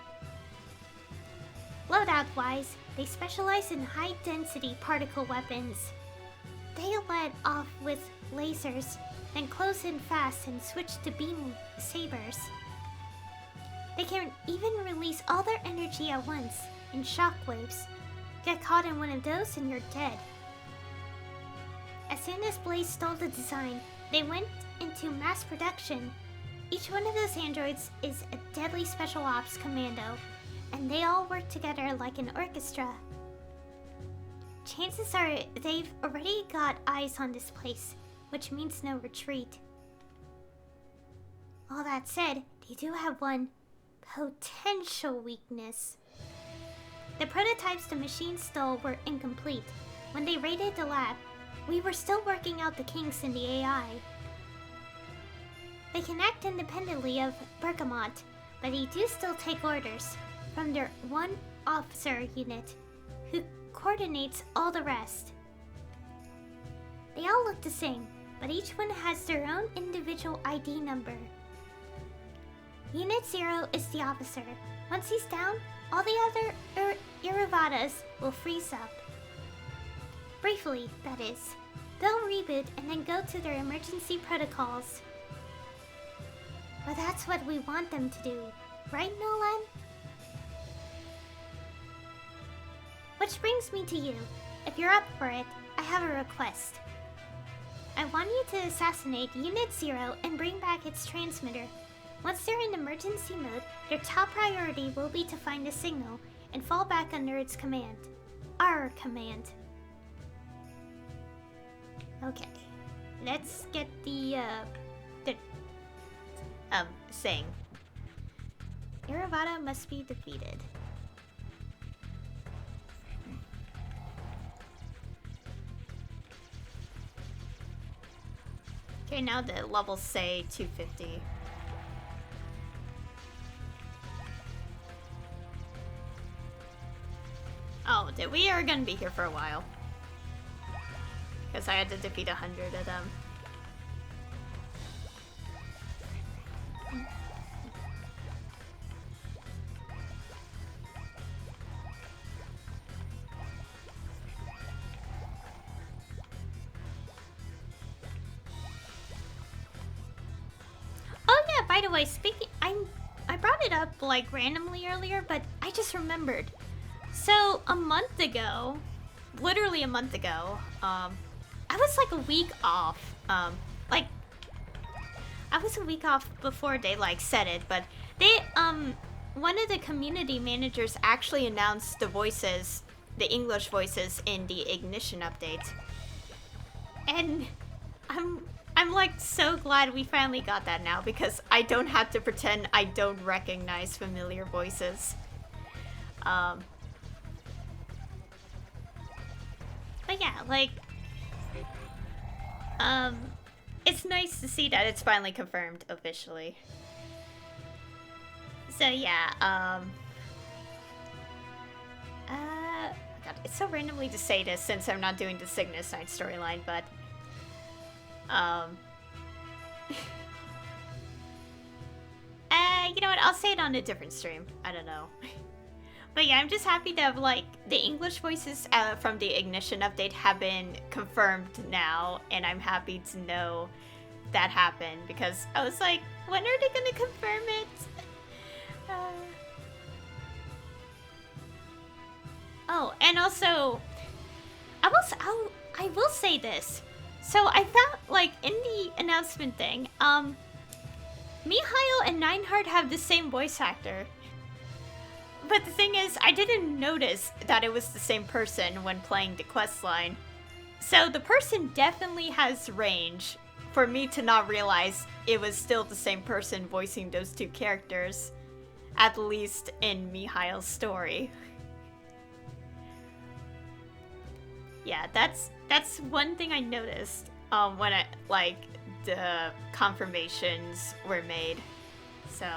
Loadout-wise, they specialize in high-density particle weapons. They let off with lasers, then close in fast and switch to beam sabers. They can even release all their energy at once, in shockwaves. Get caught in one of those and you're dead. As soon as Blaze stole the design, they went into mass production. Each one of those androids is a deadly special ops commando, and they all work together like an orchestra. Chances are they've already got eyes on this place, which means no retreat. All that said, they do have one potential weakness. The prototypes the machine stole were incomplete. When they raided the lab, we were still working out the kinks in the AI. They can act independently of Bergamot, but they do still take orders from their one officer unit, who coordinates all the rest. They all look the same, but each one has their own individual ID number. Unit 0 is the officer. Once he's down, all the other Iruvadas will freeze up. Briefly, that is. They'll reboot and then go to their emergency protocols. Well, that's what we want them to do. Right, Nolan? Which brings me to you. If you're up for it, I have a request. I want you to assassinate Unit 0 and bring back its transmitter. Once they're in emergency mode, their top priority will be to find the signal and fall back under its command. Our command. Okay. Let's get the saying. Iravata must be defeated. Okay, now the levels say 250. Oh, we are gonna be here for a while. Because I had to defeat 100 of them. Oh yeah, by the way, speaking, I brought it up like randomly earlier, but I just remembered. So a month ago, literally a month ago, I was like a week off. Like I was a week off before they like said it, but they one of the community managers actually announced the voices, the English voices in the Ignition update. And I'm like so glad we finally got that now because I don't have to pretend I don't recognize familiar voices. But yeah, like it's nice to see that it's finally confirmed officially. So yeah, God, it's so randomly to say this since I'm not doing the Cygnus Knight storyline, but you know what? I'll say it on a different stream. I don't know. But yeah, I'm just happy that like the English voices from the Ignition update have been confirmed now, and I'm happy to know that happened because I was like, when are they gonna confirm it? Oh, and also, I will say this. So I found like in the announcement thing, Mihail and Nineheart have the same voice actor. But the thing is, I didn't notice that it was the same person when playing the quest line. So the person definitely has range for me to not realize it was still the same person voicing those two characters, at least in Mihail's story. Yeah, that's one thing I noticed when the confirmations were made. So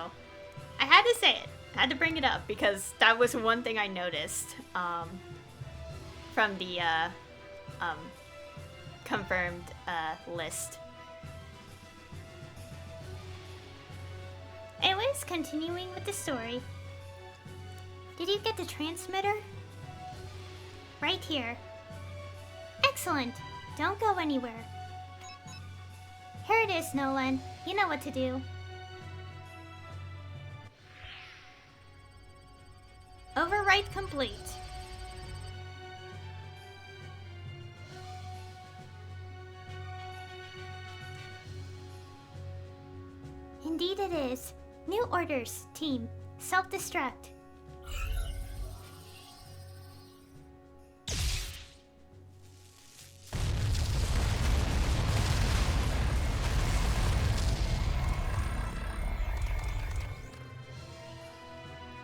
I had to say it. I had to bring it up because that was one thing I noticed from the confirmed list. Anyways, continuing with the story. Did you get the transmitter? Right here. Excellent. Don't go anywhere. Here it is, Nolan. You know what to do. Overwrite complete. Indeed it is. New orders, team. Self-destruct.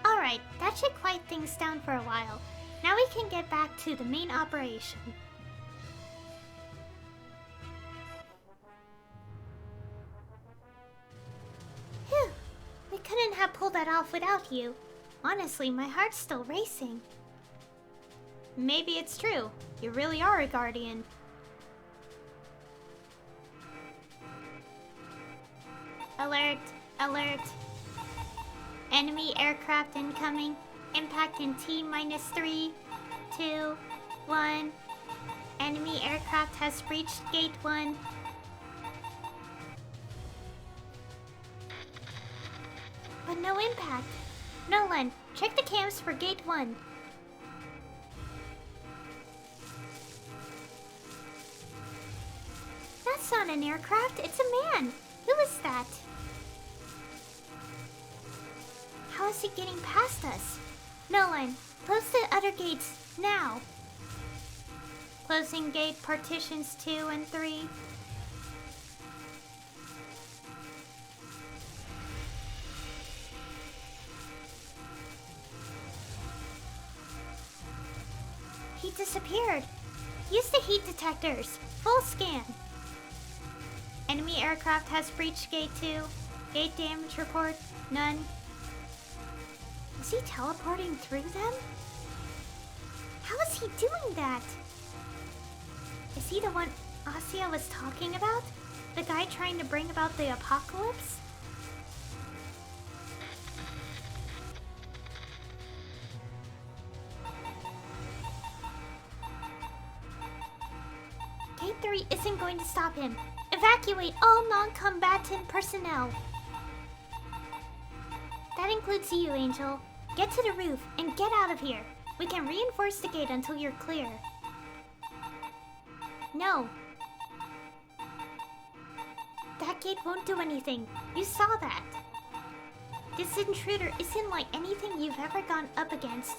Alright, that should quiet things down for a while. Now we can get back to the main operation. Phew! We couldn't have pulled that off without you. Honestly, my heart's still racing. Maybe it's true. You really are a guardian. Alert! Alert! Enemy aircraft incoming. Impact in T minus 3, 2, 1. Enemy aircraft has breached Gate 1. But no impact. Nolan, check the cams for Gate 1. That's not an aircraft, it's a man. Who is that? How is he getting past us? Nolan, close the other gates, now. Closing gate partitions 2 and 3. He disappeared. Use the heat detectors. Full scan. Enemy aircraft has breached gate 2. Gate damage report, none. Is he teleporting through them? How is he doing that? Is he the one Asia was talking about? The guy trying to bring about the apocalypse? Gate 3 isn't going to stop him. Evacuate all non-combatant personnel. That includes you, Angel. Get to the roof and get out of here. We can reinforce the gate until you're clear. No. That gate won't do anything. You saw that. This intruder isn't like anything you've ever gone up against.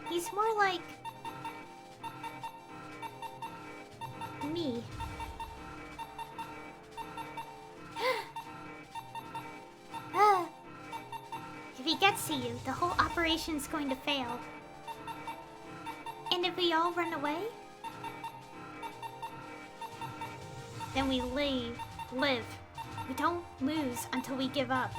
He's more like... me. If he gets to you, the whole operation's going to fail. And if we all run away, then we live. We don't lose until we give up.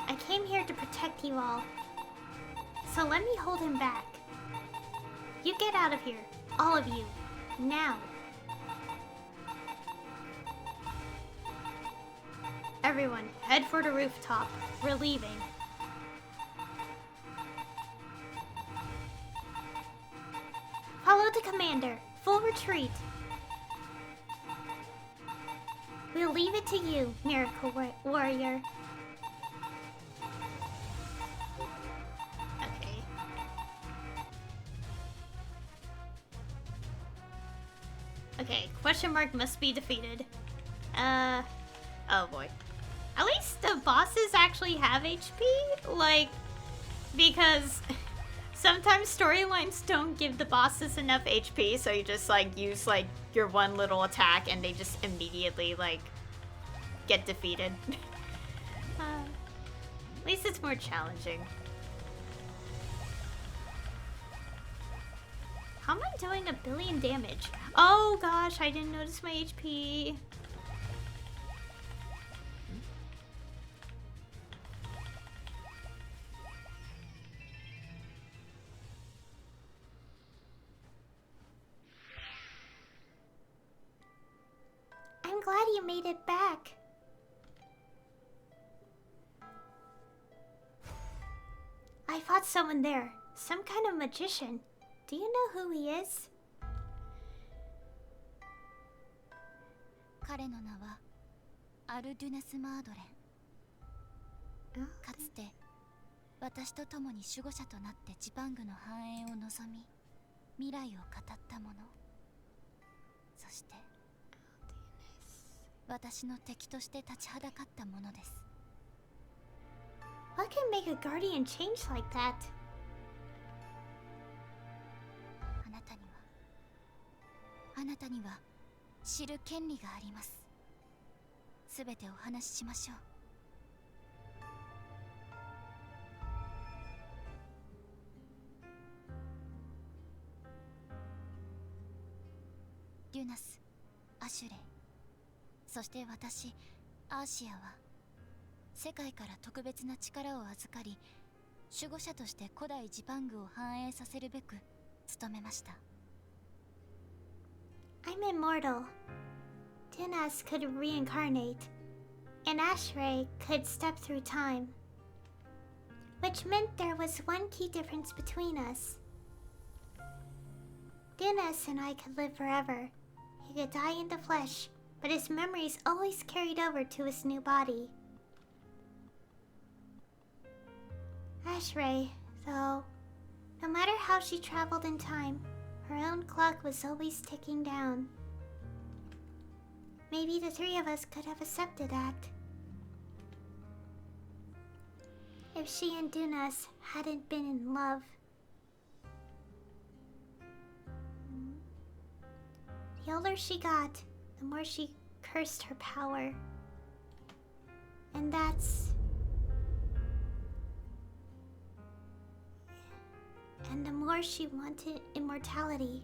I came here to protect you all. So let me hold him back. You get out of here, all of you, now. Everyone, head for the rooftop. We're leaving. Follow the commander. Full retreat. We'll leave it to you, Miracle Warrior. Okay. Okay, question mark must be defeated. Oh boy. At least the bosses actually have HP? Like, because sometimes storylines don't give the bosses enough HP, so you just like use like your one little attack and they just immediately like get defeated. At least it's more challenging. How am I doing 1 billion damage? Oh gosh, I didn't notice my HP. I'm glad you made it back. I fought someone there. Some kind of magician. Do you know who he is? 彼の名はアルドゥナス・マードレン。かつて私と共に守護者となってジパングの繁栄を望み、未来を語った者。そして私の敵として立ちはだかった者です。What can make a guardian change like that? あなたには知る権利があります。すべてお話ししましょう。デュナス、アシュレイ、そして私、アーシアは世界から特別な力を預かり、守護者として古代ジパングを繁栄させるべく努めました。I'm immortal. Dinas could reincarnate. and Ashray could step through time. Which meant there was one key difference between us. Dunas and I could live forever. He could die in the flesh, but his memories always carried over to his new body. Ashray, though, no matter how she traveled in time, her own clock was always ticking down. Maybe the three of us could have accepted that. If she and Dunas hadn't been in love. The older she got, the more she cursed her power. And the more she wanted immortality.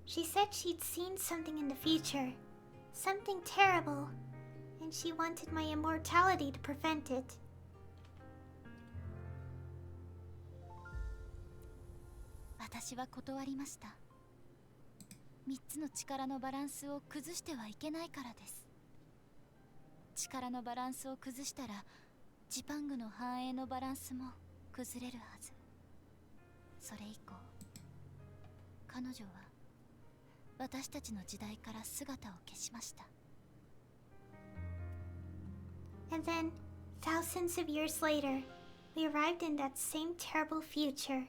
She said she'd seen something in the future, something terrible, and she wanted my immortality to prevent it.私は断りました。3つの力のバランスを崩してはいけないからです。力のバランスを崩したら、ジパングの繁栄のバランスも崩れるはず。それ以降、彼女は私たちの時代から姿を消しました。And then, thousands of years later, we arrived in that same terrible future.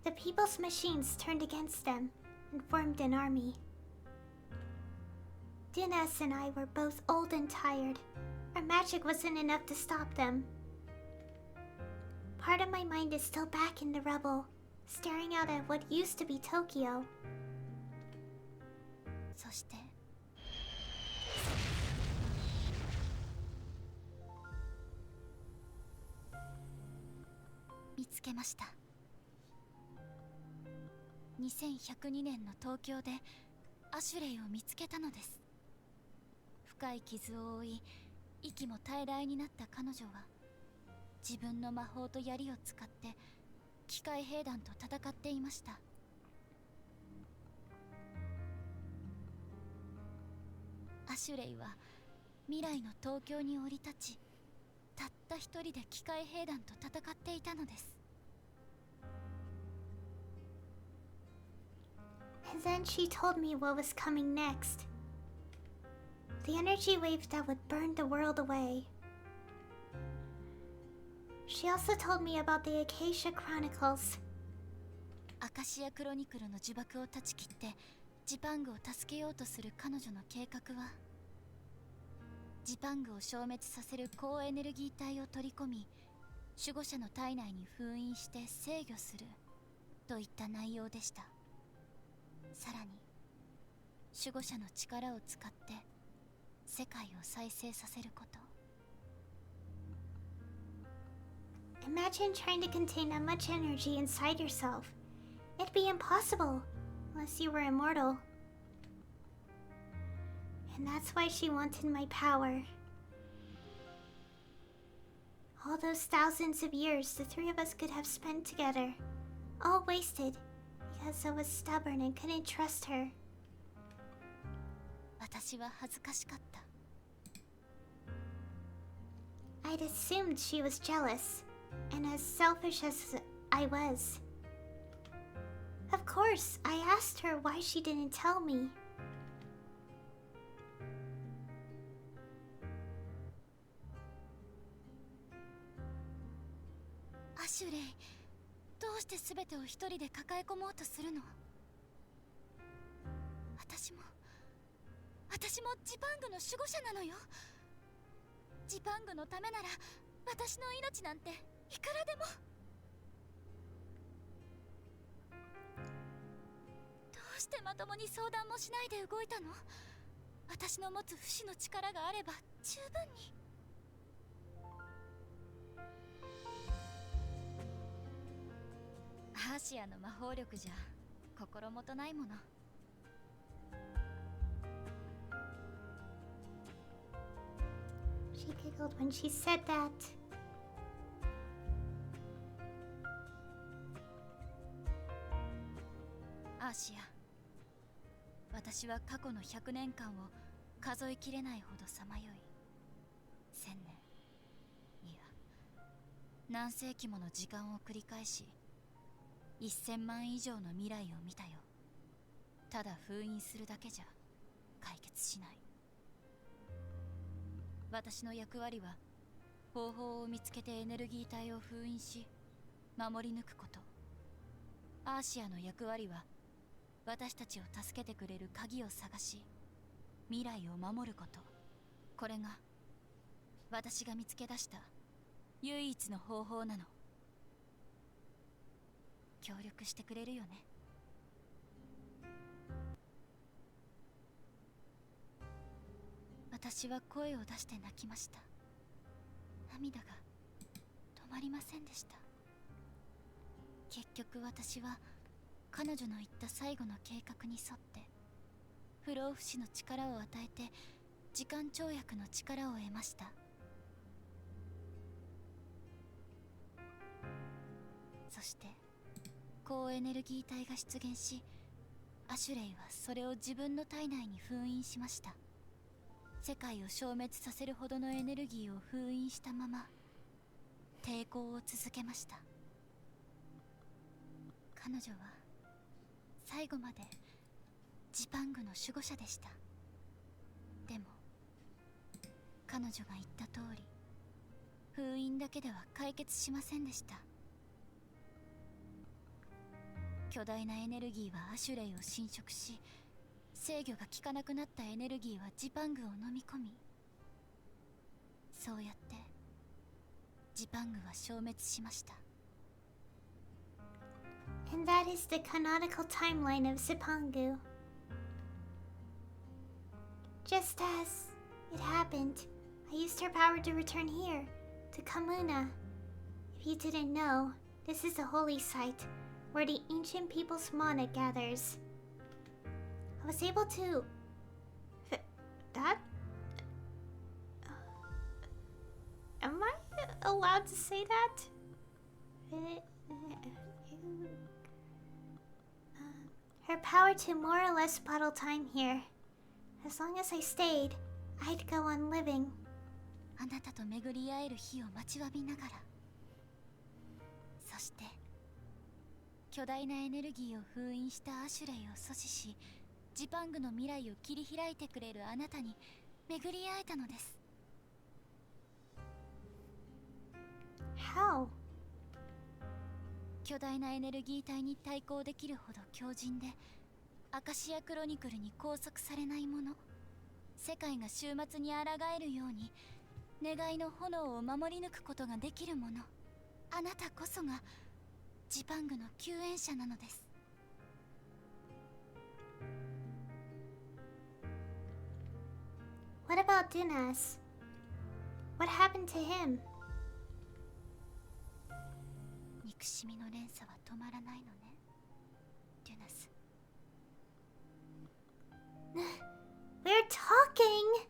The people's machines turned against them and formed an army. Dunas and I were both old and tired. Our magic wasn't enough to stop them. Part of my mind is still back in the rubble, staring out at what used to be Tokyo. そして見つけました。2102年の東京でアシュレイを見つけたのです。深い傷を負い、息も怠惰になった彼女は自分の魔法と槍を使って機械兵団と戦っていました。アシュレイは未来の東京に降り立ち、たった一人で機械兵団と戦っていたのです。And then she told me what was coming next. The energy wave that would burn the world away. She also told me about the Acacia Chronicles. アカシアクロニクルの呪縛を断ち切ってジパングを助けようとする彼女の計画は、ジパングを消滅させる高エネルギー体を取り込み、守護者の体内に封印して制御するといった内容でした。さらに守護者の力を使って世界を再生させること。 Imagine trying to contain that much energy inside yourself. It'd be impossible unless you were immortal. And that's why she wanted my power. All those thousands of years the three of us could have spent together, all wasted because I was stubborn and couldn't trust her. 私は恥ずかしかった。 I'd assumed she was jealous, and as selfish as I was. Of course, I asked her why she didn't tell me. アシュレイ、どうして全てを一人で抱え込もうとするの？私もジパングの守護者なのよ。ジパングのためなら私の命なんていくらでも。どうしてまともに相談もしないで動いたの？私の持つ不死の力があれば十分に。アーシアの魔法力じゃ心もとないもの。She giggled when she said that. アーシア、私は過去の100年間を数えきれないほどさまよい、1000年、いや何世紀もの時間を繰り返し、1000万以上の未来を見たよ。ただ封印するだけじゃ解決しない。私の役割は方法を見つけてエネルギー体を封印し守り抜くこと。アーシアの役割は私たちを助けてくれる鍵を探し未来を守ること。これが私が見つけ出した唯一の方法なの。協力してくれるよね。私は声を出して泣きました。涙が止まりませんでした。結局私は彼女の言った最後の計画に沿って不老不死の力を与えて時間跳躍の力を得ました。そして高エネルギー体が出現し、アシュレイはそれを自分の体内に封印しました。世界を消滅させるほどのエネルギーを封印したまま抵抗を続けました。彼女は最後までジパングの守護者でした。でも彼女が言った通り、封印だけでは解決しませんでした。巨大なエネルギーはアシュレイを侵食し、制御が効かなくなったエネルギーはジパングを飲み込み、そうやってジパングは消滅しました。 And that is the canonical timeline of Zipangu. Just as it happened, I used her power to return here, to Kamuna. If you didn't know, this is a holy site where the ancient people's mana gathers. I was able to... that? Am I allowed to say that? Her power to more or less bottle time here. As long as I stayed, I'd go on living. あなたと巡り会える日を待ちわびながら、そして巨大なエネルギーを封印したアシュレイを阻止し、ジパングの未来を切り開いてくれるあなたに巡り会えたのです。 How? 巨大なエネルギー体に対抗できるほど強靭で、アカシアクロニクルに拘束されないもの、世界が終末に抗えるように願いの炎を守り抜くことができるもの、あなたこそがジパングの救援者なのです。 What about Dunas? What happened to him? 憎しみの連鎖は止まらないのね、デュナス。 We're talking!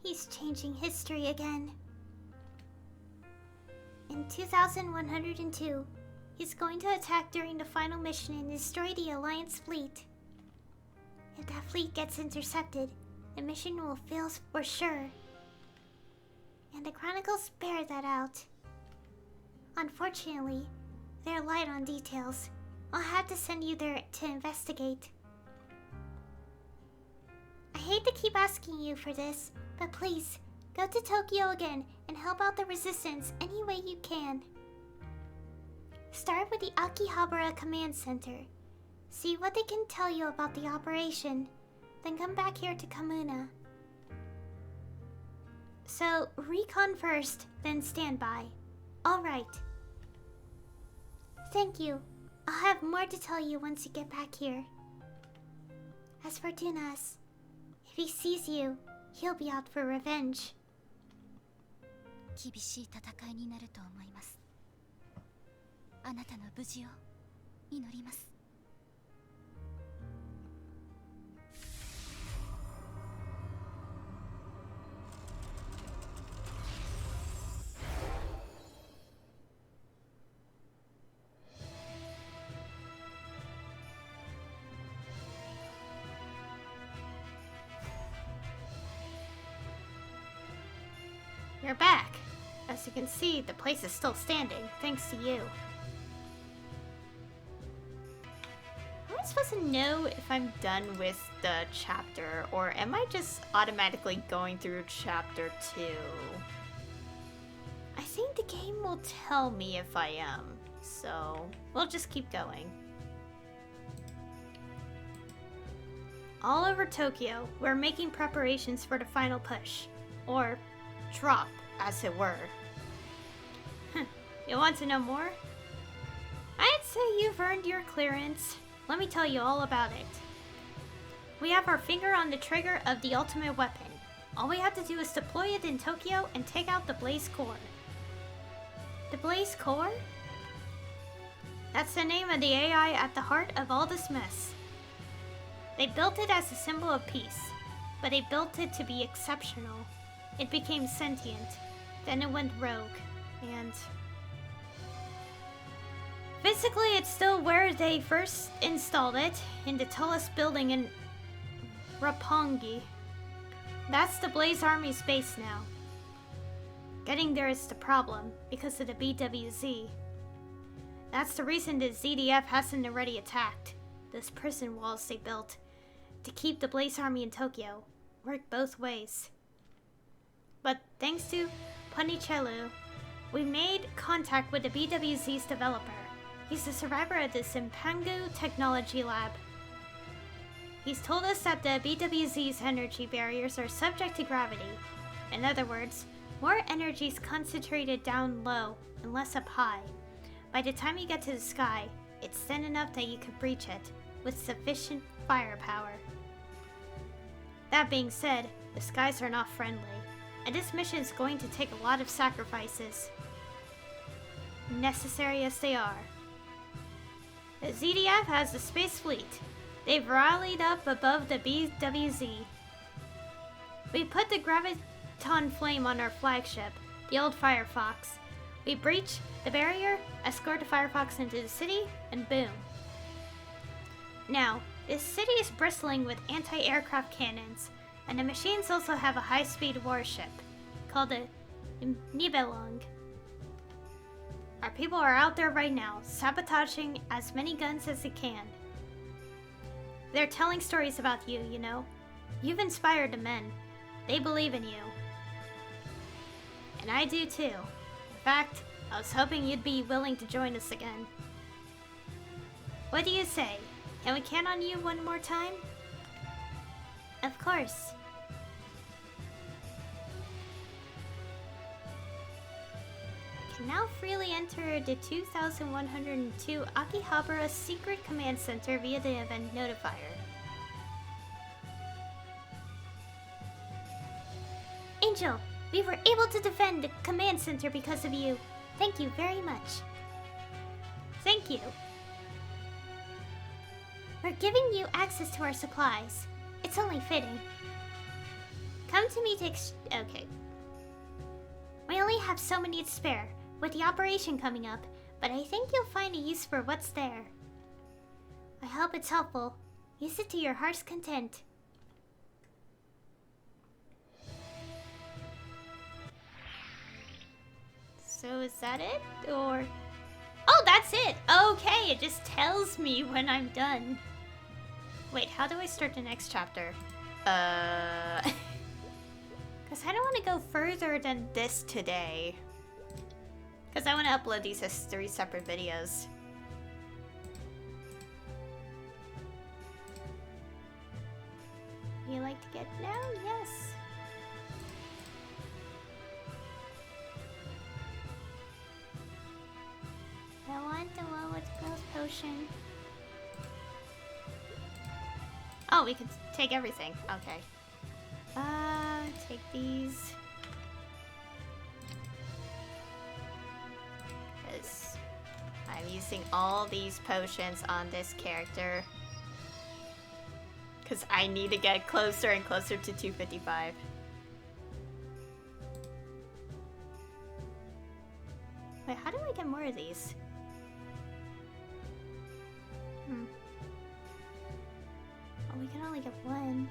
He's changing history again. In 2102, he's going to attack during the final mission and destroy the Alliance fleet. If that fleet gets intercepted, the mission will fail for sure. And the Chronicles bear that out. Unfortunately, they're light on details. I'll have to send you there to investigate. I hate to keep asking you for this, but please, go to Tokyo again and help out the resistance any way you can. Start with the Akihabara Command Center. See what they can tell you about the operation. Then come back here to Kamuna. So, recon first, then standby. Alright. Thank you. I'll have more to tell you once you get back here. As for Dunas, if he sees you, he'll be out for revenge. 厳しい戦いになると思います。あなたの無事を祈ります。You're back. As you can see, the place is still standing, thanks to you. Am I supposed to know if I'm done with the chapter, or am I just automatically going through chapter 2? I think the game will tell me if I am, so we'll just keep going. All over Tokyo, we're making preparations for the final push, or drop, as it were. You want to know more? I'd say you've earned your clearance. Let me tell you all about it. We have our finger on the trigger of the ultimate weapon. All we have to do is deploy it in Tokyo and take out the Blaze Core. The Blaze Core? That's the name of the AI at the heart of all this mess. They built it as a symbol of peace, but they built it to be exceptional. It became sentient, then it went rogue, and... physically, it's still where they first installed it, in the tallest building in Roppongi. That's the Blaze Army's base now. Getting there is the problem, because of the BWZ. That's the reason the ZDF hasn't already attacked. Those prison walls they built to keep the Blaze Army in Tokyo work both ways. But thanks to Ponicello, we made contact with the BWZ's developer. He's a survivor of the Simpangu Technology Lab. He's told us that the BWZ's energy barriers are subject to gravity. In other words, more energy is concentrated down low and less up high. By the time you get to the sky, it's thin enough that you can breach it with sufficient firepower. That being said, the skies are not friendly, and this mission is going to take a lot of sacrifices, necessary as they are. The ZDF has the space fleet. They've rallied up above the BWZ. We put the Graviton Flame on our flagship, the old Firefox. We breach the barrier, escort the Firefox into the city, and boom. Now, this city is bristling with anti-aircraft cannons, and the machines also have a high-speed warship called the Nibelung. Our people are out there right now, sabotaging as many guns as they can. They're telling stories about you, you know. You've inspired the men. They believe in you. And I do too. In fact, I was hoping you'd be willing to join us again. What do you say? Can we count on you one more time? Of course. Can now freely enter the 2102 Akihabara Secret Command Center via the event notifier. Angel, we were able to defend the command center because of you. Thank you very much. Thank you. We're giving you access to our supplies. It's only fitting. Come to me to okay. We only have so many to spare, with the operation coming up, but I think you'll find a use for what's there. I hope it's helpful. Use it to your heart's content. So is that it? Or... oh, that's it! Okay, it just tells me when I'm done. Wait, how do I start the next chapter? Because I don't want to go further than this today. Because I want to upload these as 3 separate videos. You like to get down? Yes. I want the one with growth potion. Oh, we could take everything. Okay. Take these. Because I'm using all these potions on this character. Because I need to get closer and closer to 255. Wait, how do I get more of these? Oh, we can only get one.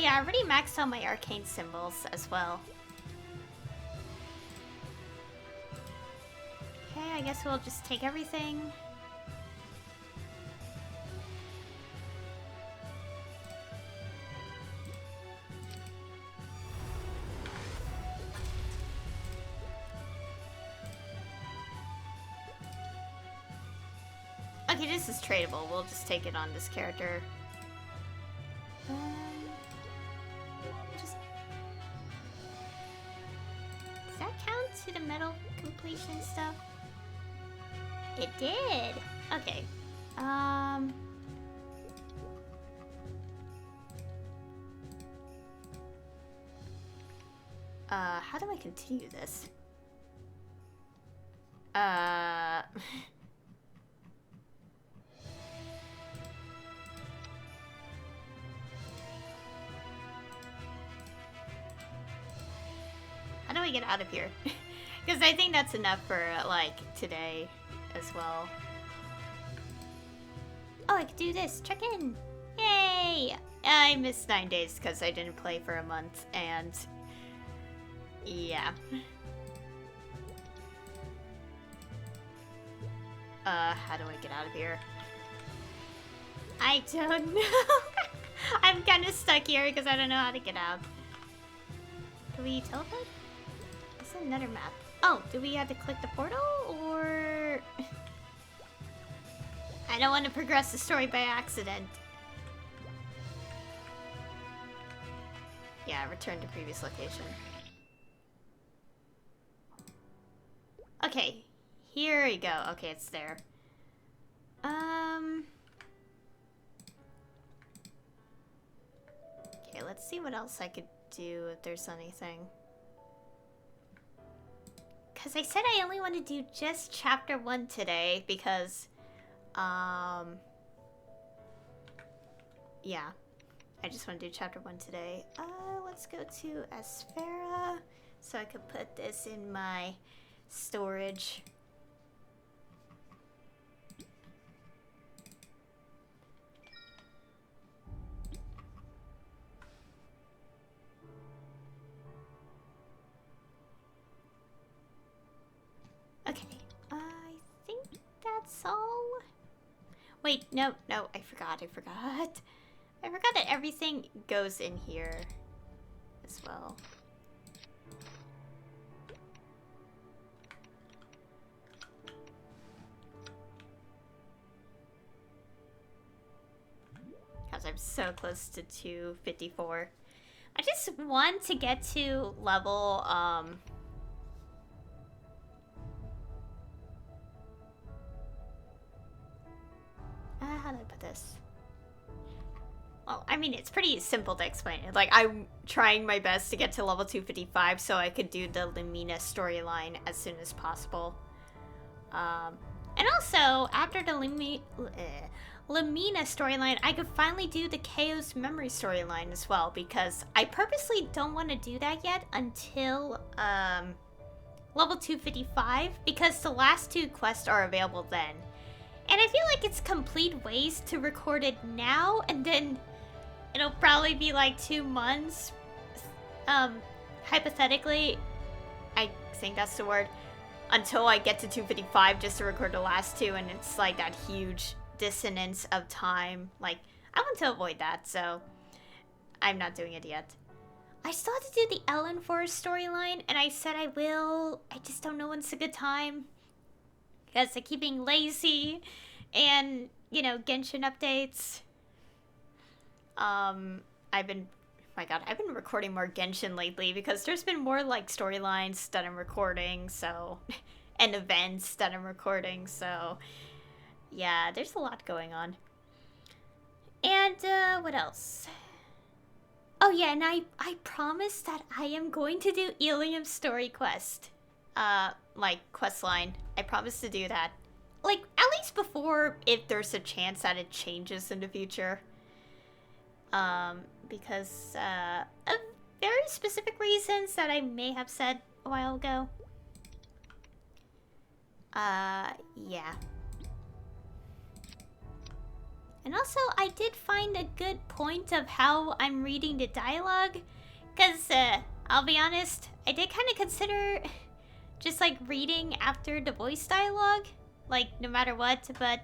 yeah, I already maxed out my arcane symbols as well. Okay, I guess we'll just take everything. Okay, this is tradable. We'll just take it on this character. Just... Does that count to the medal completion stuff? It did! Okay. How do I continue this? How do I get out of here? Because I think that's enough for, like, today as well. Oh, I could do this. Check in. Yay! I missed 9 days because I didn't play for a month, and... yeah. How do I get out of here? I don't know. I'm kind of stuck here because I don't know how to get out. Do we teleport? It's another map. Oh, do we have to click the portal, or... I don't want to progress the story by accident. Yeah, return to previous location. Okay, here we go. Okay, it's there. Okay, let's see what else I could do if there's anything. Because I said I only want to do just chapter 1 today because, yeah. I just want to do chapter 1 today. Let's go to Asphera so I could put this in my storage. Okay, I think that's all. Wait, no, I forgot. I forgot that everything goes in here as well. Because I'm so close to 254. I just want to get to level, how do I put this? Well, I mean, it's pretty simple to explain it. Like, I'm trying my best to get to level 255 so I could do the Lumina storyline as soon as possible. And also, after the Lumina storyline, I could finally do the Chaos Memory storyline as well, because I purposely don't want to do that yet until, level 255, because the last 2 quests are available then. And I feel like it's complete waste to record it now, and then it'll probably be like 2 months. Hypothetically, I think that's the word, until I get to 255 just to record the last 2, and it's like that huge dissonance of time. Like, I want to avoid that, so I'm not doing it yet. I still have to do the Ellen Forest storyline, and I said I will. I just don't know when's a good time. Because I keep being lazy, and, you know, Genshin updates. I've been recording more Genshin lately because there's been more, like, storylines that I'm recording, so, and events that I'm recording, so, yeah, there's a lot going on. And, what else? Oh, yeah, and I promised that I am going to do Ilium's story quest. Like, quest line. I promise to do that. Like, at least before, if there's a chance that it changes in the future. Because, of very specific reasons that I may have said a while ago. Yeah. And also, I did find a good point of how I'm reading the dialogue. Because, I'll be honest, I did kind of consider just, like, reading after the voice dialogue. Like, no matter what, but...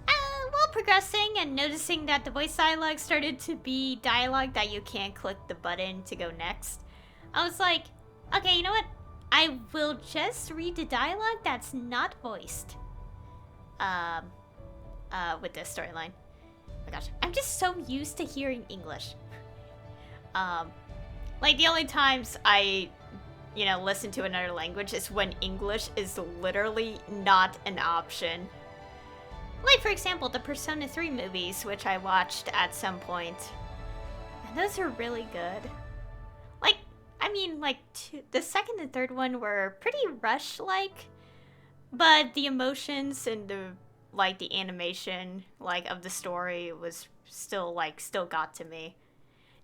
while progressing and noticing that the voice dialogue started to be dialogue that you can't click the button to go next, I was like, okay, you know what? I will just read the dialogue that's not voiced. With this storyline. Oh my gosh, I'm just so used to hearing English. Like the only times I, listen to another language is when English is literally not an option. Like, for example, the Persona 3 movies, which I watched at some point. And those are really good. Like, I mean, like, the second and third one were pretty rush-like, but the emotions and the animation, of the story was still got to me.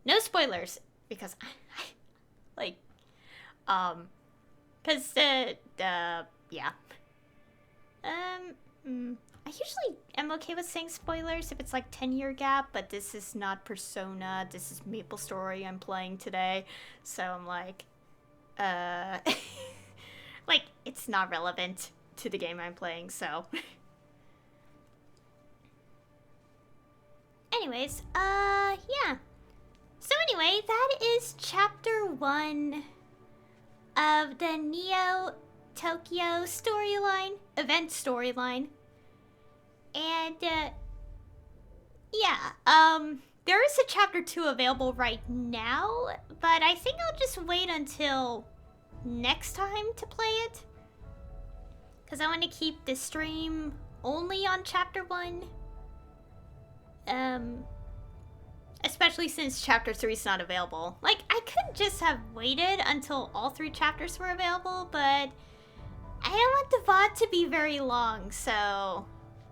No spoilers, because yeah. I usually am okay with saying spoilers if it's 10-year gap, but this is not Persona, this is Maplestory I'm playing today, so I'm it's not relevant to the game I'm playing, so. Anyways, yeah. So anyway, that is chapter 1 of the Neo Tokyo storyline, event storyline. And, there is a chapter 2 available right now, but I think I'll just wait until next time to play it. Because I want to keep the stream only on chapter 1. Especially since chapter 3 is not available. I could just have waited until all 3 chapters were available, but I don't want the VOD to be very long, so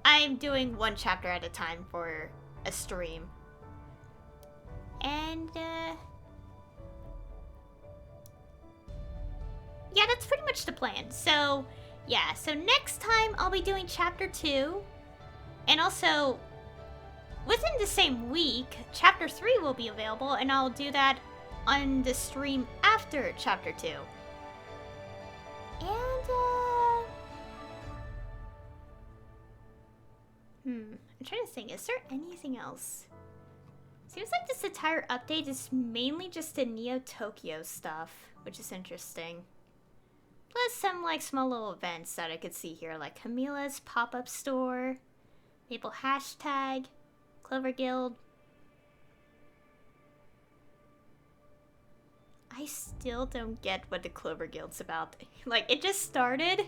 I'm doing 1 chapter at a time for a stream. And, yeah, that's pretty much the plan. So, yeah, so next time I'll be doing chapter 2, and also, within the same week, chapter 3 will be available, and I'll do that on the stream after chapter 2. And, I'm trying to think, is there anything else? Seems like this entire update is mainly just the Neo Tokyo stuff, which is interesting. Plus some, small little events that I could see here, like Camila's pop-up store, Maple hashtag, Clover Guild. I still don't get what the Clover Guild's about. It just started,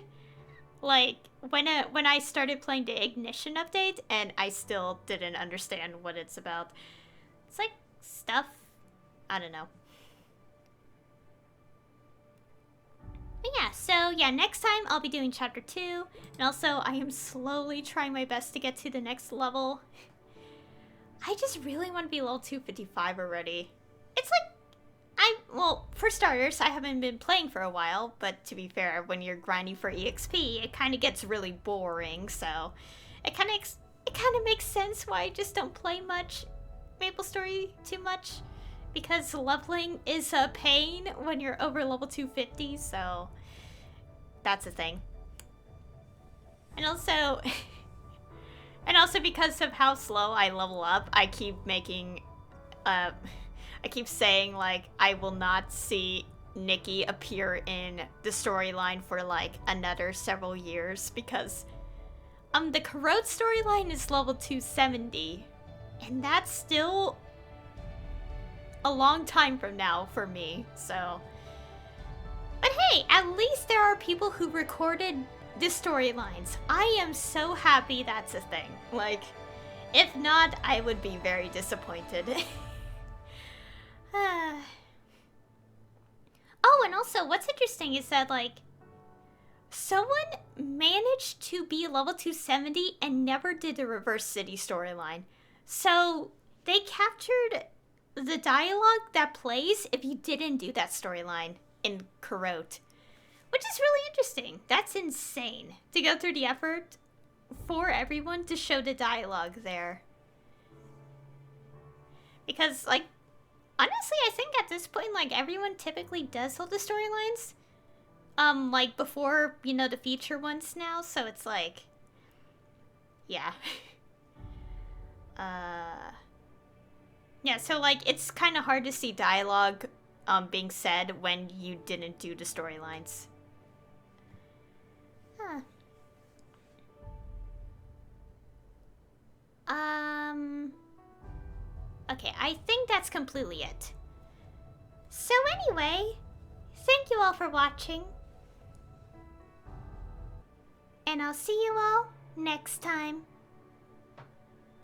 when I started playing the Ignition update, and I still didn't understand what it's about. It's stuff, I don't know. But yeah, so yeah, next time I'll be doing chapter 2, and also I am slowly trying my best to get to the next level. I just really want to be level 255 already. It's well, for starters, I haven't been playing for a while, but to be fair, when you're grinding for EXP, it kind of gets really boring, so it kind of makes sense why I just don't play much Maplestory too much, because leveling is a pain when you're over level 250, so that's a thing. And also... And also because of how slow I level up, I keep saying, I will not see Nikki appear in the storyline for, another several years, because, the Corrode storyline is level 270, and that's still a long time from now for me, so... But hey, at least there are people who recorded the storylines. I am so happy that's a thing. If not, I would be very disappointed. Oh, and also, what's interesting is that, someone managed to be level 270 and never did the Reverse City storyline. So, they captured the dialogue that plays if you didn't do that storyline in Corrode. Which is really interesting. That's insane. To go through the effort for everyone to show the dialogue there. Because, like, honestly, I think at this point, like, everyone typically does hold the storylines. Like, before, you know, the feature ones now, so it's like... Yeah. Yeah, so, like, it's kind of hard to see dialogue, being said when you didn't do the storylines. Huh. Okay, I think that's completely it. So anyway, thank you all for watching. And I'll see you all next time.